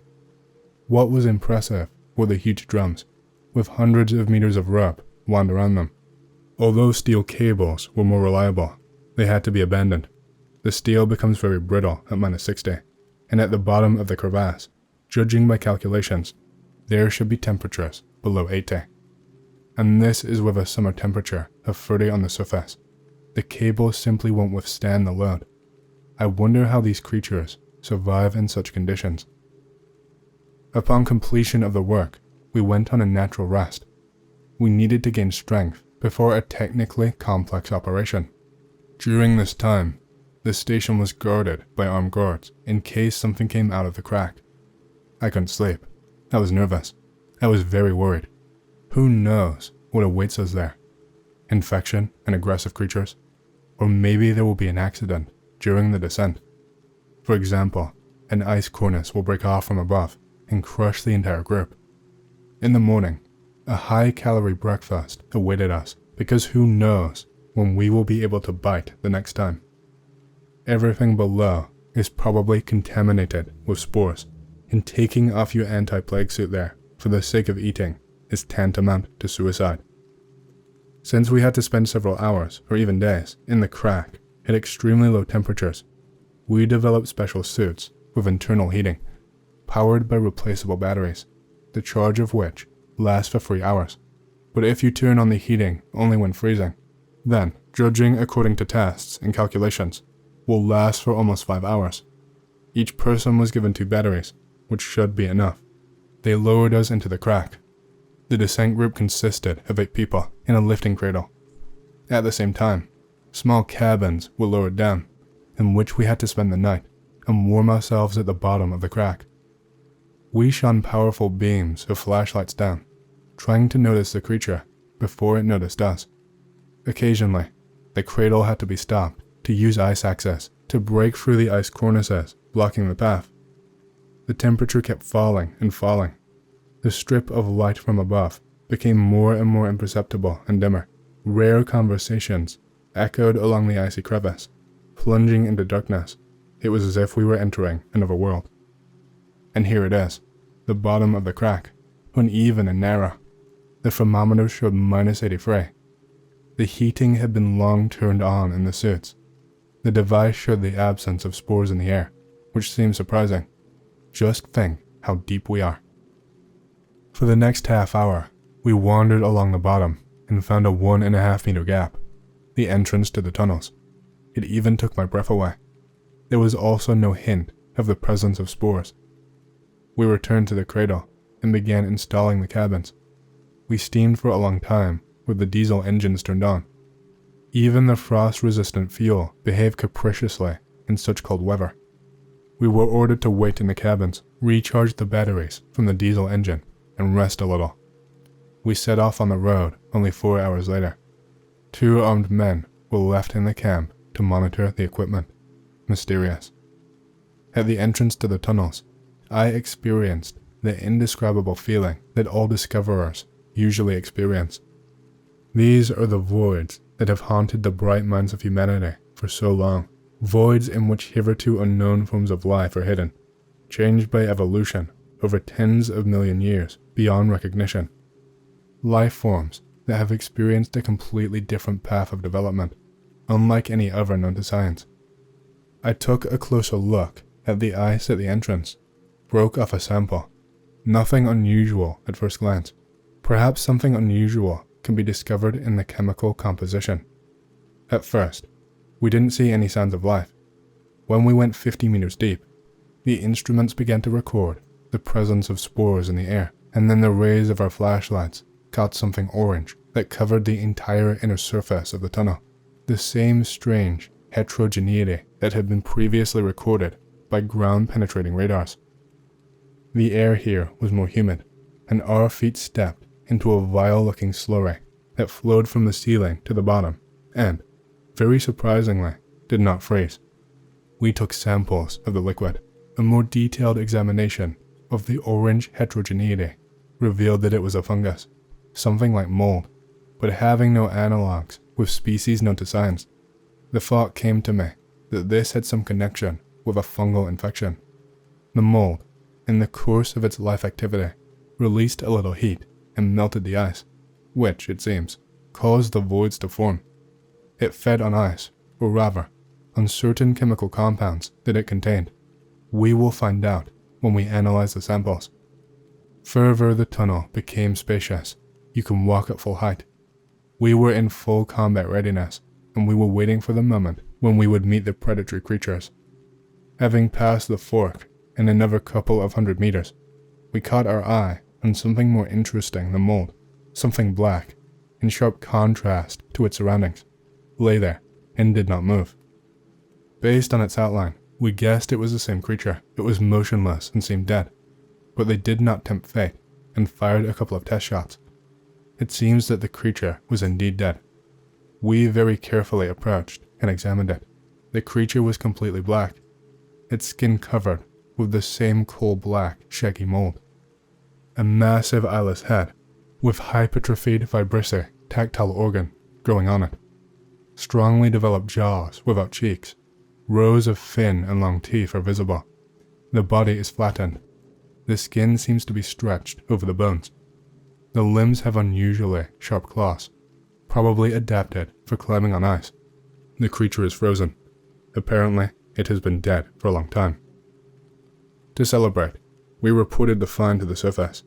What was impressive were the huge drums, with hundreds of meters of rope wound around them. Although steel cables were more reliable, they had to be abandoned. The steel becomes very brittle at -60, and at the bottom of the crevasse, judging by calculations, there should be temperatures below 80. And this is with a summer temperature of 30 on the surface. The cables simply won't withstand the load. I wonder how these creatures survive in such conditions. Upon completion of the work, we went on a natural rest. We needed to gain strength before a technically complex operation. During this time, the station was guarded by armed guards in case something came out of the crack. I couldn't sleep. I was nervous. I was very worried. Who knows what awaits us there? Infection and aggressive creatures? Or maybe there will be an accident during the descent. For example, an ice cornice will break off from above and crush the entire group. In the morning, a high-calorie breakfast awaited us because who knows when we will be able to bite the next time. Everything below is probably contaminated with spores, and taking off your anti-plague suit there for the sake of eating is tantamount to suicide. Since we had to spend several hours, or even days, in the crack at extremely low temperatures, we developed special suits with internal heating, powered by replaceable batteries, the charge of which lasts for 3 hours. But if you turn on the heating only when freezing, then, judging according to tests and calculations, will last for almost 5 hours. Each person was given 2 batteries, which should be enough. They lowered us into the crack. The descent group consisted of 8 people in a lifting cradle. At the same time, small cabins were lowered down, in which we had to spend the night and warm ourselves at the bottom of the crack. We shone powerful beams of flashlights down, trying to notice the creature before it noticed us. Occasionally, the cradle had to be stopped to use ice axes to break through the ice cornices blocking the path. The temperature kept falling and falling. The strip of light from above became more and more imperceptible and dimmer. Rare conversations echoed along the icy crevice, plunging into darkness. It was as if we were entering another world. And here it is, the bottom of the crack, uneven and narrow. The thermometer showed -83. The heating had been long turned on in the suits. The device showed the absence of spores in the air, which seemed surprising. Just think how deep we are. For the next half hour, we wandered along the bottom and found a 1.5 meter gap, the entrance to the tunnels. It even took my breath away. There was also no hint of the presence of spores. We returned to the cradle and began installing the cabins. We steamed for a long time with the diesel engines turned on. Even the frost-resistant fuel behaved capriciously in such cold weather. We were ordered to wait in the cabins, recharge the batteries from the diesel engine, and rest a little. We set off on the road only 4 hours later. 2 armed men were left in the camp to monitor the equipment. Mysterious. At the entrance to the tunnels, I experienced the indescribable feeling that all discoverers usually experience. These are the voids that have haunted the bright minds of humanity for so long, voids in which hitherto unknown forms of life are hidden, changed by evolution over tens of million years beyond recognition. Life forms that have experienced a completely different path of development, unlike any other known to science. I took a closer look at the ice at the entrance, broke off a sample. Nothing unusual at first glance. Perhaps something unusual can be discovered in the chemical composition. At first, We didn't see any signs of life. When we went 50 meters deep, the instruments began to record the presence of spores in the air, and then the rays of our flashlights caught something orange that covered the entire inner surface of the tunnel. The same strange heterogeneity that had been previously recorded by ground-penetrating radars. The air here was more humid, and our feet stepped into a vile-looking slurry that flowed from the ceiling to the bottom and, very surprisingly, did not freeze. We took samples of the liquid. A more detailed examination of the orange heterogeneity revealed that it was a fungus, something like mold, but having no analogues with species known to science. The thought came to me that this had some connection with a fungal infection. The mold, in the course of its life activity, released a little heat and melted the ice, which, it seems, caused the voids to form. It fed on ice, or rather, on certain chemical compounds that it contained. We will find out when we analyze the samples. Further, the tunnel became spacious. You can walk at full height. We were in full combat readiness, and we were waiting for the moment when we would meet the predatory creatures. Having passed the fork and another couple of 100 meters, we caught our eye on something more interesting than mold, something black, in sharp contrast to its surroundings, lay there and did not move. Based on its outline, we guessed it was the same creature. It was motionless and seemed dead, but they did not tempt fate and fired a couple of test shots. It seems that the creature was indeed dead. We very carefully approached and examined it. The creature was completely black, its skin covered with the same coal-black, shaggy mold. A massive eyeless head, with hypertrophied vibrissae tactile organ growing on it. Strongly developed jaws without cheeks. Rows of thin and long teeth are visible. The body is flattened. The skin seems to be stretched over the bones. The limbs have unusually sharp claws, probably adapted for climbing on ice. The creature is frozen. Apparently, it has been dead for a long time. To celebrate, we reported the find to the surface.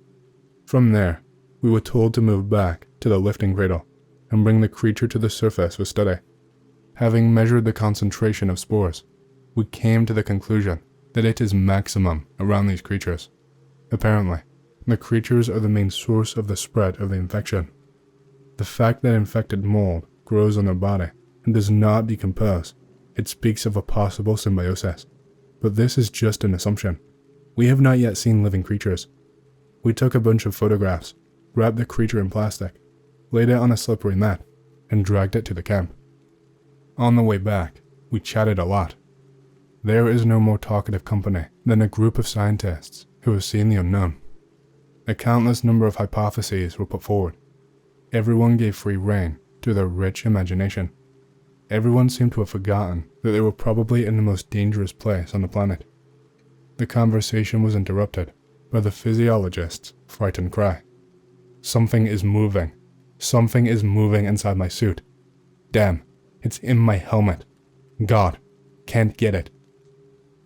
From there, we were told to move back to the lifting cradle and bring the creature to the surface for study. Having measured the concentration of spores, we came to the conclusion that it is maximum around these creatures. Apparently, the creatures are the main source of the spread of the infection. The fact that infected mold grows on their body and does not decompose, it speaks of a possible symbiosis. But this is just an assumption. We have not yet seen living creatures. We took a bunch of photographs, wrapped the creature in plastic, laid it on a slippery mat, and dragged it to the camp. On the way back, we chatted a lot. There is no more talkative company than a group of scientists who have seen the unknown. A countless number of hypotheses were put forward. Everyone gave free rein to their rich imagination. Everyone seemed to have forgotten that they were probably in the most dangerous place on the planet. The conversation was interrupted by the physiologist's frightened cry. Something is moving. Something is moving inside my suit. Damn, it's in my helmet. God, can't get it.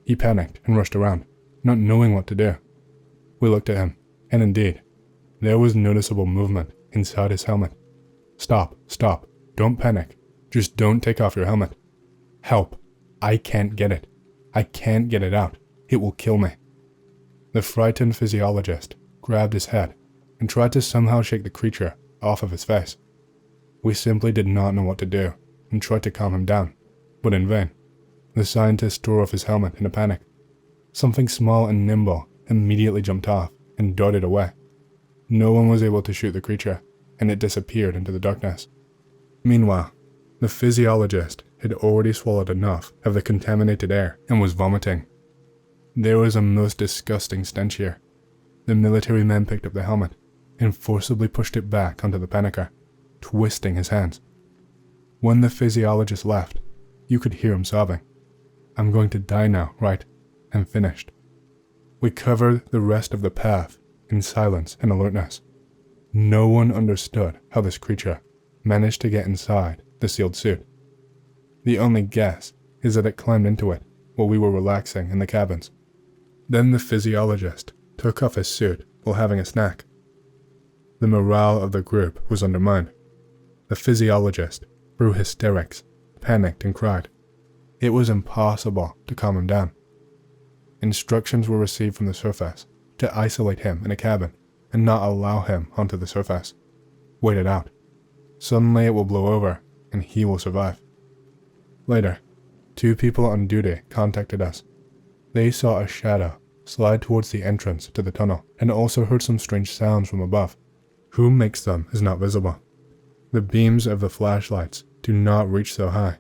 He panicked and rushed around, not knowing what to do. We looked at him, and indeed, there was noticeable movement inside his helmet. Stop, don't panic. Just don't take off your helmet. Help, I can't get it. I can't get it out. It will kill me. The frightened physiologist grabbed his head and tried to somehow shake the creature off of his face. We simply did not know what to do and tried to calm him down, but in vain. The scientist tore off his helmet in a panic. Something small and nimble immediately jumped off and darted away. No one was able to shoot the creature, and it disappeared into the darkness. Meanwhile, the physiologist had already swallowed enough of the contaminated air and was vomiting. There was a most disgusting stench here. The military man picked up the helmet and forcibly pushed it back onto the panicker, twisting his hands. When the physiologist left, you could hear him sobbing. I'm going to die now, right? I'm finished. We covered the rest of the path in silence and alertness. No one understood how this creature managed to get inside the sealed suit. The only guess is that it climbed into it while we were relaxing in the cabins. Then the physiologist took off his suit while having a snack. The morale of the group was undermined. The physiologist, through hysterics, panicked and cried, It was impossible to calm him down. Instructions were received from the surface to isolate him in a cabin and not allow him onto the surface. Wait it out. Suddenly it will blow over and he will survive. Later, 2 people on duty contacted us. They saw a shadow slide towards the entrance to the tunnel and also heard some strange sounds from above. Who makes them is not visible. The beams of the flashlights do not reach so high.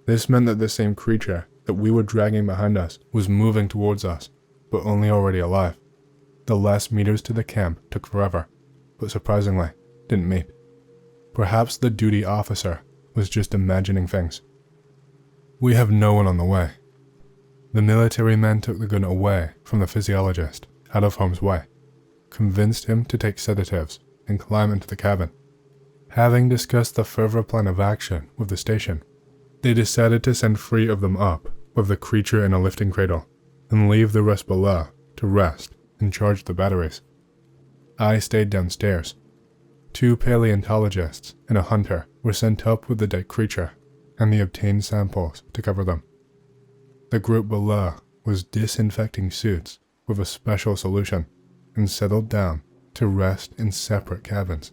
This meant that the same creature that we were dragging behind us was moving towards us, but only already alive. The last meters to the camp took forever, but surprisingly, didn't meet. Perhaps the duty officer was just imagining things. We have no one on the way. The military man took the gun away from the physiologist, out of harm's way, convinced him to take sedatives and climb into the cabin. Having discussed the further plan of action with the station, they decided to send 3 of them up with the creature in a lifting cradle and leave the rest below to rest and charge the batteries. I stayed downstairs. 2 paleontologists and a hunter were sent up with the dead creature and the obtained samples to cover them. The group below was disinfecting suits with a special solution and settled down to rest in separate cabins.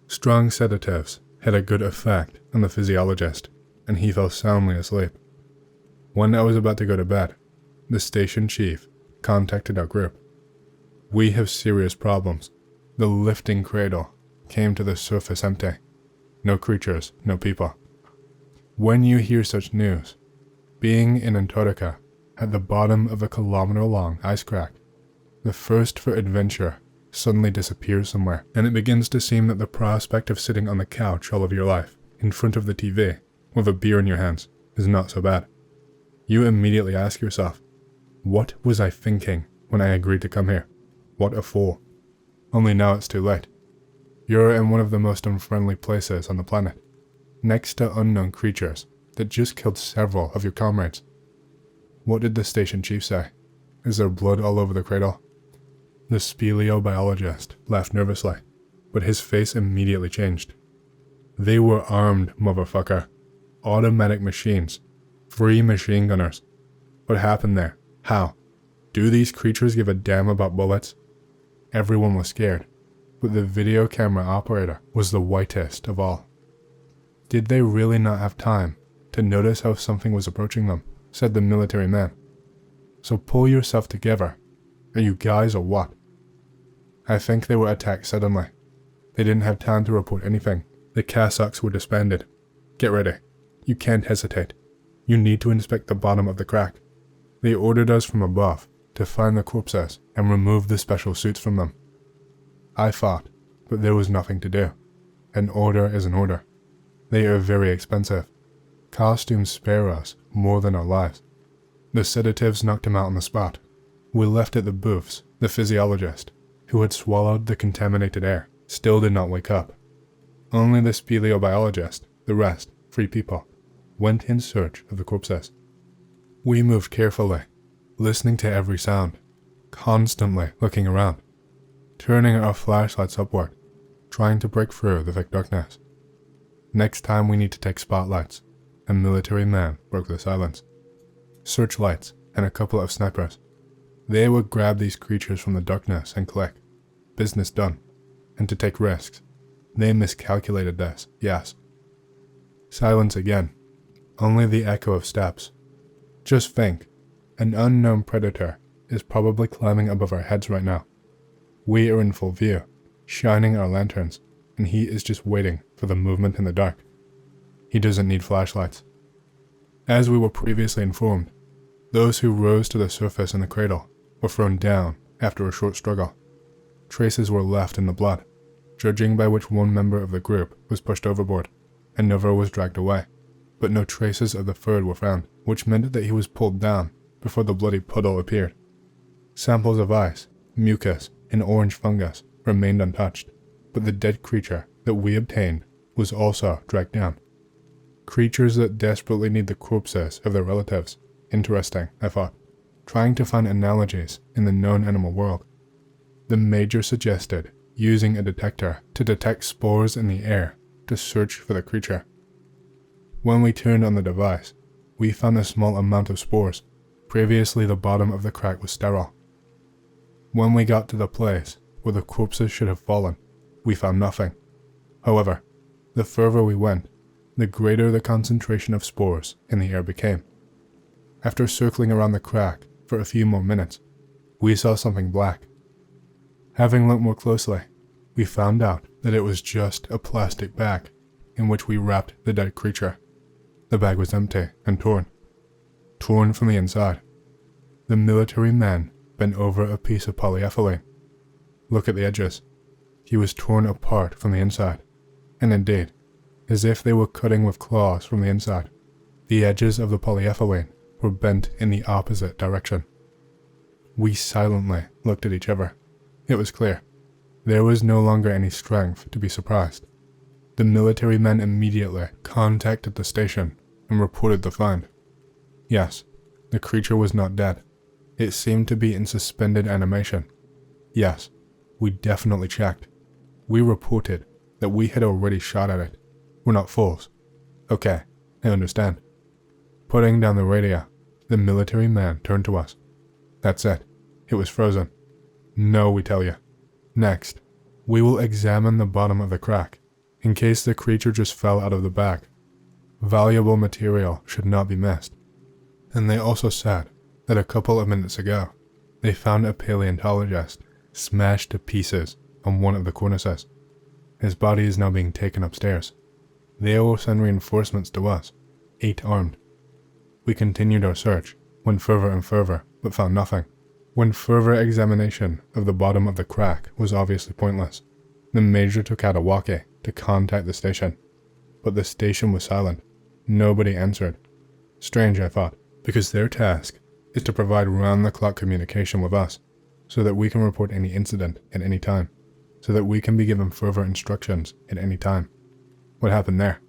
Strong sedatives had a good effect on the physiologist, and he fell soundly asleep. When I was about to go to bed, the station chief contacted our group. We have serious problems. The lifting cradle came to the surface empty. No creatures, no people. When you hear such news, being in Antarctica, at the bottom of a kilometer-long ice crack, the thirst for adventure suddenly disappears somewhere, and it begins to seem that the prospect of sitting on the couch all of your life, in front of the TV, with a beer in your hands, is not so bad. You immediately ask yourself, what was I thinking when I agreed to come here? What a fool. Only now it's too late. You're in one of the most unfriendly places on the planet, next to unknown creatures that just killed several of your comrades. What did the station chief say? Is there blood all over the cradle? The speleobiologist laughed nervously, but his face immediately changed. They were armed, motherfucker. Automatic machines. 3 machine gunners. What happened there? How? Do these creatures give a damn about bullets? Everyone was scared, but the video camera operator was the whitest of all. Did they really not have time to notice how something was approaching them? Said the military man. So pull yourself together. Are you guys or what? I think they were attacked suddenly. They didn't have time to report anything. The Kazakhs were disbanded. Get ready. You can't hesitate. You need to inspect the bottom of the crack. They ordered us from above to find the corpses and remove the special suits from them. I fought, but there was nothing to do. An order is an order. They are very expensive. Costumes spare us more than our lives. The sedatives knocked him out on the spot. We left at the booths. The physiologist, who had swallowed the contaminated air, still did not wake up. Only the speleobiologist, the rest, 3 people, went in search of the corpses. We moved carefully, listening to every sound, constantly looking around, turning our flashlights upward, trying to break through the thick darkness. Next time we need to take spotlights. A military man broke the silence. Searchlights and a couple of snipers. They would grab these creatures from the darkness and click. Business done. And to take risks. They miscalculated this, yes. Silence again. Only the echo of steps. Just think, an unknown predator is probably climbing above our heads right now. We are in full view, shining our lanterns, and he is just waiting for the movement in the dark. He doesn't need flashlights. As we were previously informed, those who rose to the surface in the cradle were thrown down after a short struggle. Traces were left in the blood, judging by which one member of the group was pushed overboard. Another was dragged away, but no traces of the third were found, which meant that he was pulled down before the bloody puddle appeared. Samples of ice, mucus, and orange fungus remained untouched, but the dead creature that we obtained was also dragged down. Creatures that desperately need the corpses of their relatives. Interesting, I thought, trying to find analogies in the known animal world. The major suggested using a detector to detect spores in the air to search for the creature. When we turned on the device, we found a small amount of spores. Previously, the bottom of the crack was sterile. When we got to the place where the corpses should have fallen, we found nothing. However, the further we went, the greater the concentration of spores in the air became. After circling around the crack for a few more minutes, we saw something black. Having looked more closely, we found out that it was just a plastic bag in which we wrapped the dead creature. The bag was empty and torn from the inside. The military man bent over a piece of polyethylene. Look at the edges. He was torn apart from the inside, and indeed, as if they were cutting with claws from the inside, the edges of the polyethylene were bent in the opposite direction. We silently looked at each other. It was clear. There was no longer any strength to be surprised. The military men immediately contacted the station and reported the find. Yes, the creature was not dead. It seemed to be in suspended animation. Yes, we definitely checked. We reported that we had already shot at it. We're not fools. Okay, I understand. Putting down the radio, the military man turned to us. That's it. It was frozen. No, we tell you. Next, we will examine the bottom of the crack, in case the creature just fell out of the bag. Valuable material should not be missed. And they also said that a couple of minutes ago, they found a paleontologist smashed to pieces on one of the cornices. His body is now being taken upstairs. They will send reinforcements to us, 8 armed. We continued our search, went further and further, but found nothing. When further examination of the bottom of the crack was obviously pointless, the major took out a walkie to contact the station. But the station was silent. Nobody answered. Strange, I thought, because their task is to provide round-the-clock communication with us, so that we can report any incident at any time, so that we can be given further instructions at any time. What happened there?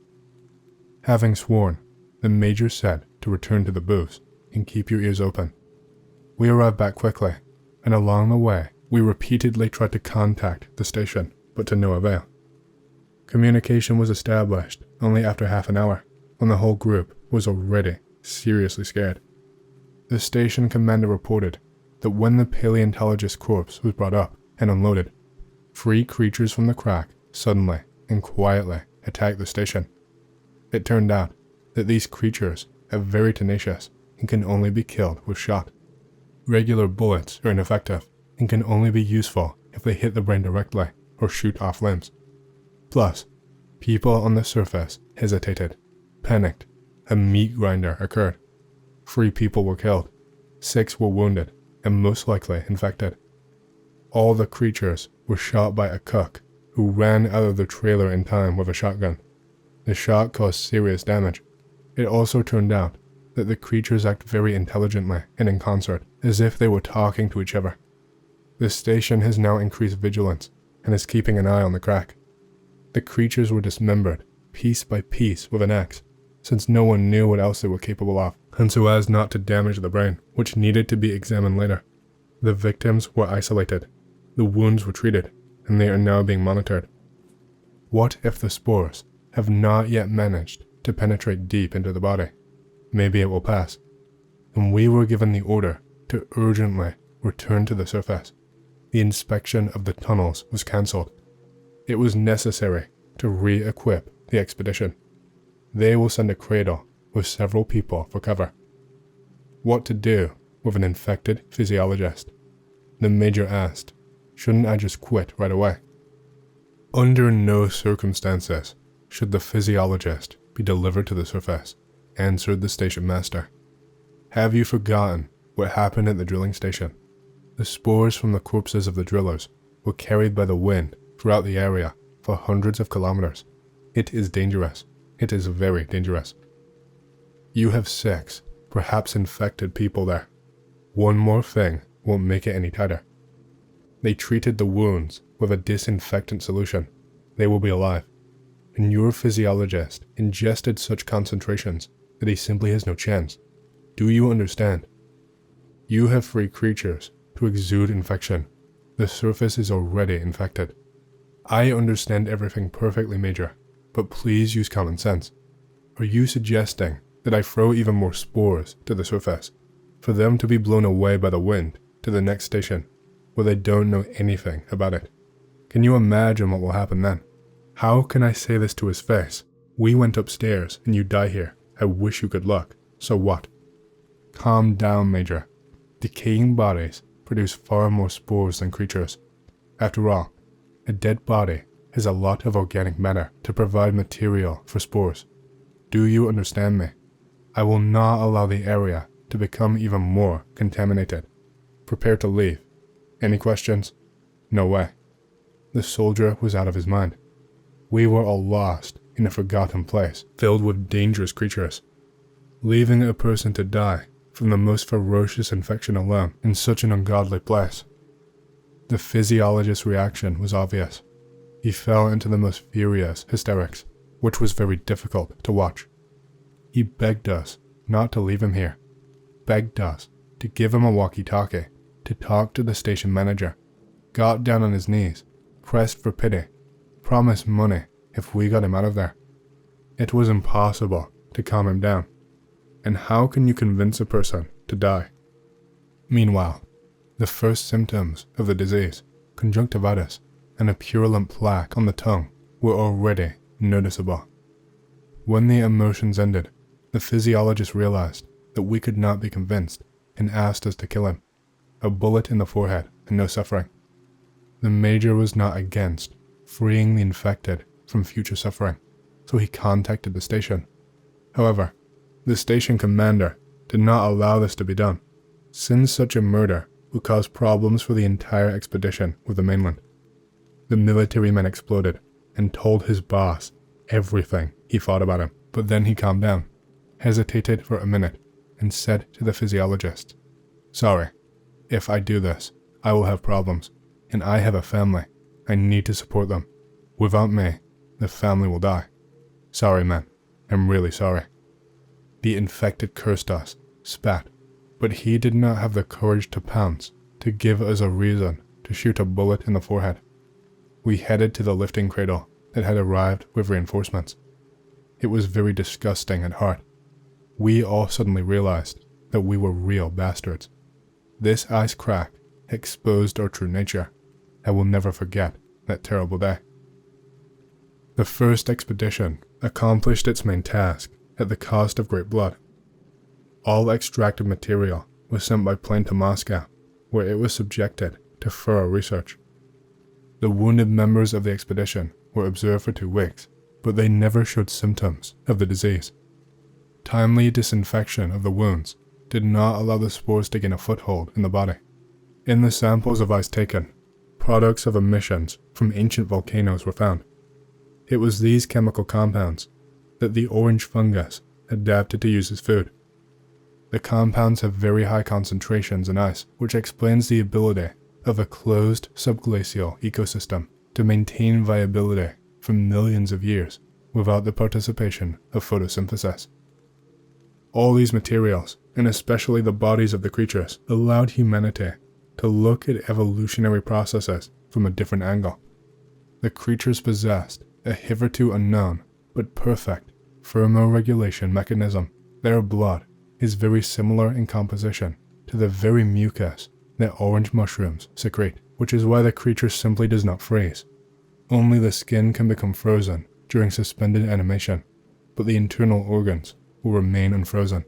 Having sworn, the major said to return to the booths and keep your ears open. We arrived back quickly, and along the way, we repeatedly tried to contact the station, but to no avail. Communication was established only after half an hour, when the whole group was already seriously scared. The station commander reported that when the paleontologist's corpse was brought up and unloaded, 3 creatures from the crack suddenly and quietly attacked the station. It turned out that these creatures are very tenacious and can only be killed with shot. Regular bullets are ineffective and can only be useful if they hit the brain directly or shoot off limbs. Plus, people on the surface hesitated, panicked. A meat grinder occurred. 3 people were killed, 6 were wounded, and most likely infected. All the creatures were shot by a cook who ran out of the trailer in time with a shotgun. The shot caused serious damage. It also turned out that the creatures act very intelligently and in concert, as if they were talking to each other. The station has now increased vigilance and is keeping an eye on the crack. The creatures were dismembered, piece by piece, with an axe, since no one knew what else they were capable of, and so as not to damage the brain, which needed to be examined later. The victims were isolated, the wounds were treated, and they are now being monitored. What if the spores have not yet managed to penetrate deep into the body? Maybe it will pass. And we were given the order to urgently return to the surface. The inspection of the tunnels was cancelled. It was necessary to re-equip the expedition. They will send a cradle with several people for cover. What to do with an infected physiologist? The major asked, shouldn't I just quit right away? Under no circumstances should the physiologist be delivered to the surface, answered the station master. Have you forgotten what happened at the drilling station? The spores from the corpses of the drillers were carried by the wind throughout the area for hundreds of kilometers. It is dangerous. It is very dangerous. You have 6, perhaps infected people there. One more thing won't make it any tighter. They treated the wounds with a disinfectant solution. They will be alive. And your physiologist ingested such concentrations that he simply has no chance. Do you understand? You have 3 creatures to exude infection. The surface is already infected. I understand everything perfectly, Major, but please use common sense. Are you suggesting that I throw even more spores to the surface, for them to be blown away by the wind to the next station, where they don't know anything about it. Can you imagine what will happen then? How can I say this to his face? We went upstairs and you die here. I wish you good luck. So what? Calm down, Major. Decaying bodies produce far more spores than creatures. After all, a dead body has a lot of organic matter to provide material for spores. Do you understand me? I will not allow the area to become even more contaminated. Prepare to leave. Any questions? No way. The soldier was out of his mind. We were all lost in a forgotten place filled with dangerous creatures. Leaving a person to die from the most ferocious infection alone in such an ungodly place. The physiologist's reaction was obvious. He fell into the most furious hysterics, which was very difficult to watch. He begged us not to leave him here, begged us to give him a walkie-talkie, to talk to the station manager, got down on his knees, pressed for pity, promised money if we got him out of there. It was impossible to calm him down. And how can you convince a person to die? Meanwhile, the first symptoms of the disease, conjunctivitis, and a purulent plaque on the tongue were already noticeable. When the emotions ended, the physiologist realized that we could not be convinced and asked us to kill him. A bullet in the forehead and no suffering. The major was not against freeing the infected from future suffering, so he contacted the station. However, the station commander did not allow this to be done, since such a murder would cause problems for the entire expedition with the mainland. The military man exploded and told his boss everything he thought about him, but then he calmed down, hesitated for a minute, and said to the physiologist, "Sorry, if I do this, I will have problems, and I have a family. I need to support them. Without me, the family will die. Sorry, man, I'm really sorry." The infected cursed us, spat, but he did not have the courage to pounce, to give us a reason to shoot a bullet in the forehead. We headed to the lifting cradle that had arrived with reinforcements. It was very disgusting at heart. We all suddenly realized that we were real bastards. This ice crack exposed our true nature. I will never forget that terrible day. The first expedition accomplished its main task at the cost of great blood. All extracted material was sent by plane to Moscow, where it was subjected to thorough research. The wounded members of the expedition were observed for 2 weeks, but they never showed symptoms of the disease. Timely disinfection of the wounds did not allow the spores to gain a foothold in the body. In the samples of ice taken, products of emissions from ancient volcanoes were found. It was these chemical compounds that the orange fungus adapted to use as food. The compounds have very high concentrations in ice, which explains the ability of a closed subglacial ecosystem to maintain viability for millions of years without the participation of photosynthesis. All these materials, and especially the bodies of the creatures, allowed humanity to look at evolutionary processes from a different angle. The creatures possessed a hitherto unknown but perfect thermoregulation mechanism. Their blood is very similar in composition to the very mucus that orange mushrooms secrete, which is why the creature simply does not freeze. Only the skin can become frozen during suspended animation, but the internal organs will remain unfrozen.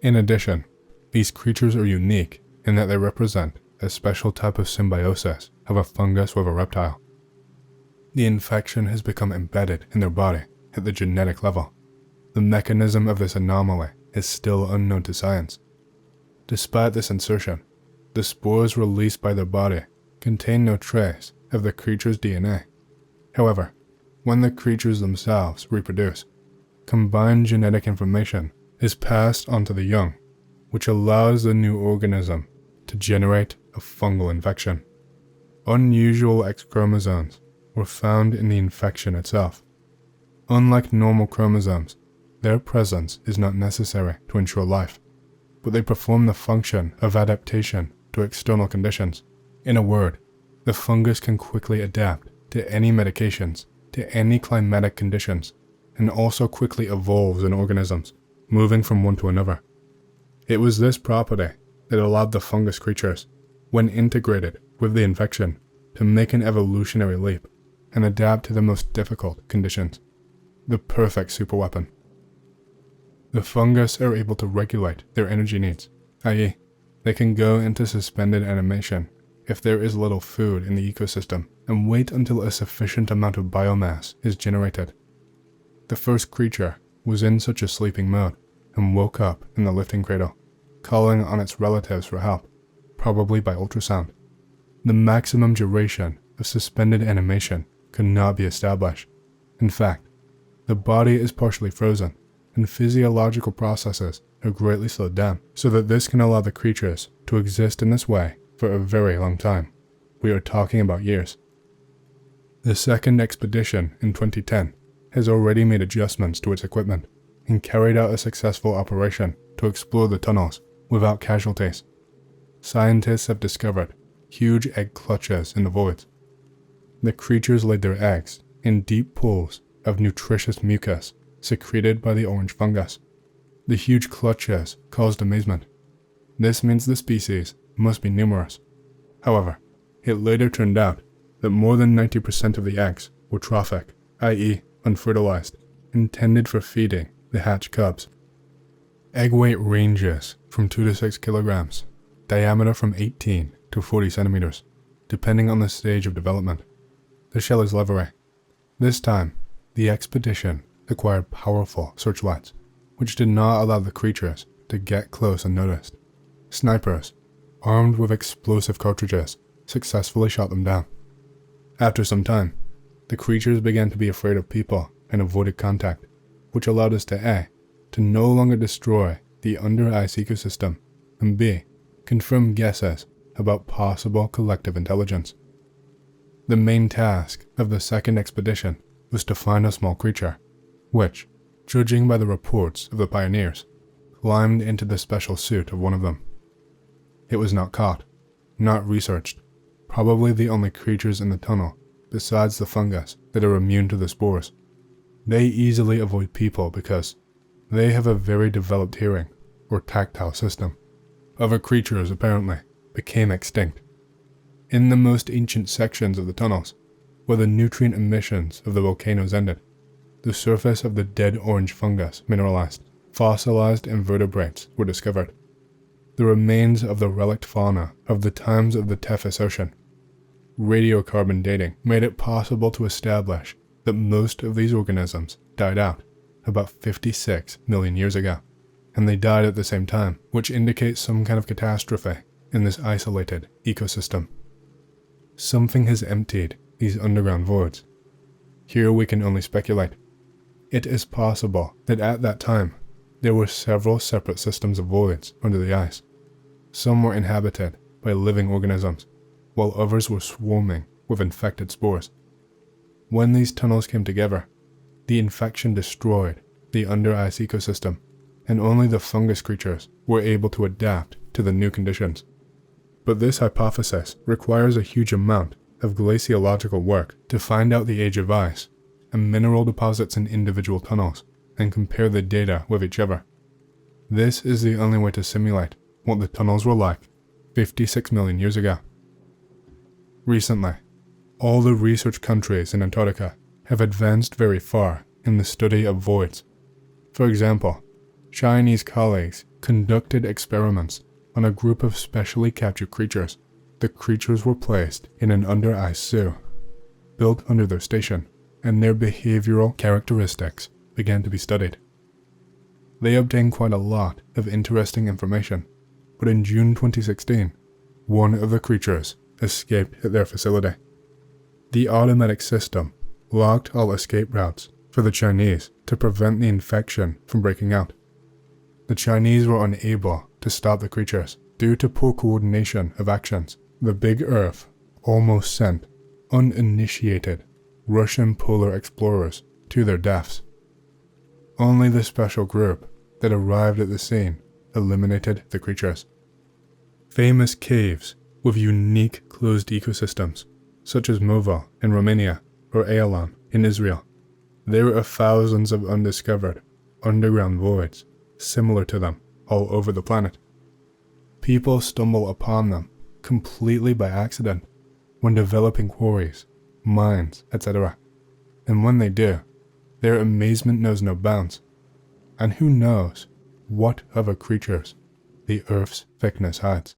In addition, these creatures are unique in that they represent a special type of symbiosis of a fungus with a reptile. The infection has become embedded in their body at the genetic level. The mechanism of this anomaly is still unknown to science. Despite this insertion, the spores released by their body contain no trace of the creature's DNA. However, when the creatures themselves reproduce, combined genetic information is passed onto the young, which allows the new organism to generate a fungal infection. Unusual X chromosomes were found in the infection itself. Unlike normal chromosomes, their presence is not necessary to ensure life, but they perform the function of adaptation to external conditions. In a word, the fungus can quickly adapt to any medications, to any climatic conditions, and also quickly evolves in organisms, moving from one to another. It was this property that allowed the fungus creatures, when integrated with the infection, to make an evolutionary leap and adapt to the most difficult conditions. The perfect superweapon. The fungus are able to regulate their energy needs, i.e., they can go into suspended animation if there is little food in the ecosystem and wait until a sufficient amount of biomass is generated. The first creature was in such a sleeping mode and woke up in the lifting cradle, calling on its relatives for help, probably by ultrasound. The maximum duration of suspended animation could not be established. In fact, the body is partially frozen and physiological processes are greatly slowed down so that this can allow the creatures to exist in this way for a very long time. We are talking about years. The second expedition in 2010 has already made adjustments to its equipment and carried out a successful operation to explore the tunnels without casualties. Scientists have discovered huge egg clutches in the voids. The creatures laid their eggs in deep pools of nutritious mucus secreted by the orange fungus. The huge clutches caused amazement. This means the species must be numerous. However, it later turned out that more than 90% of the eggs were trophic, i.e. unfertilized, intended for feeding the hatch cubs. Egg weight ranges from 2 to 6 kilograms, diameter from 18 to 40 centimeters, depending on the stage of development. The shell is leathery. This time, the expedition acquired powerful searchlights, which did not allow the creatures to get close unnoticed. Snipers, armed with explosive cartridges, successfully shot them down. After some time, the creatures began to be afraid of people and avoided contact, which allowed us to A, to no longer destroy the under-ice ecosystem, and B, confirm guesses about possible collective intelligence. The main task of the second expedition was to find a small creature, which, judging by the reports of the pioneers, climbed into the special suit of one of them. It was not caught, not researched, probably the only creatures in the tunnel, besides the fungus, that are immune to the spores. They easily avoid people because they have a very developed hearing or tactile system. Other creatures apparently became extinct. In the most ancient sections of the tunnels, where the nutrient emissions of the volcanoes ended, the surface of the dead orange fungus mineralized. Fossilized invertebrates were discovered. The remains of the relict fauna of the times of the Tethys Ocean. Radiocarbon dating made it possible to establish that most of these organisms died out about 56 million years ago, and they died at the same time, which indicates some kind of catastrophe in this isolated ecosystem. Something has emptied these underground voids. Here we can only speculate. It is possible that at that time, there were several separate systems of voids under the ice. Some were inhabited by living organisms, while others were swarming with infected spores. When these tunnels came together, the infection destroyed the under-ice ecosystem, and only the fungus creatures were able to adapt to the new conditions. But this hypothesis requires a huge amount of glaciological work to find out the age of ice and mineral deposits in individual tunnels and compare the data with each other. This is the only way to simulate what the tunnels were like 56 million years ago. Recently, all the research countries in Antarctica have advanced very far in the study of voids. For example, Chinese colleagues conducted experiments on a group of specially captured creatures. The creatures were placed in an under-ice zoo, built under their station, and their behavioral characteristics began to be studied. They obtained quite a lot of interesting information, but in June 2016, one of the creatures escaped at their facility. The automatic system locked all escape routes for the Chinese to prevent the infection from breaking out. The Chinese were unable to stop the creatures due to poor coordination of actions. The Big Earth almost sent uninitiated Russian polar explorers to their deaths. Only the special group that arrived at the scene eliminated the creatures. Famous caves with unique closed ecosystems, such as Mova in Romania or Aelan in Israel. There are thousands of undiscovered underground voids similar to them all over the planet. People stumble upon them completely by accident when developing quarries, mines, etc. And when they do, their amazement knows no bounds. And who knows what other creatures the Earth's thickness hides.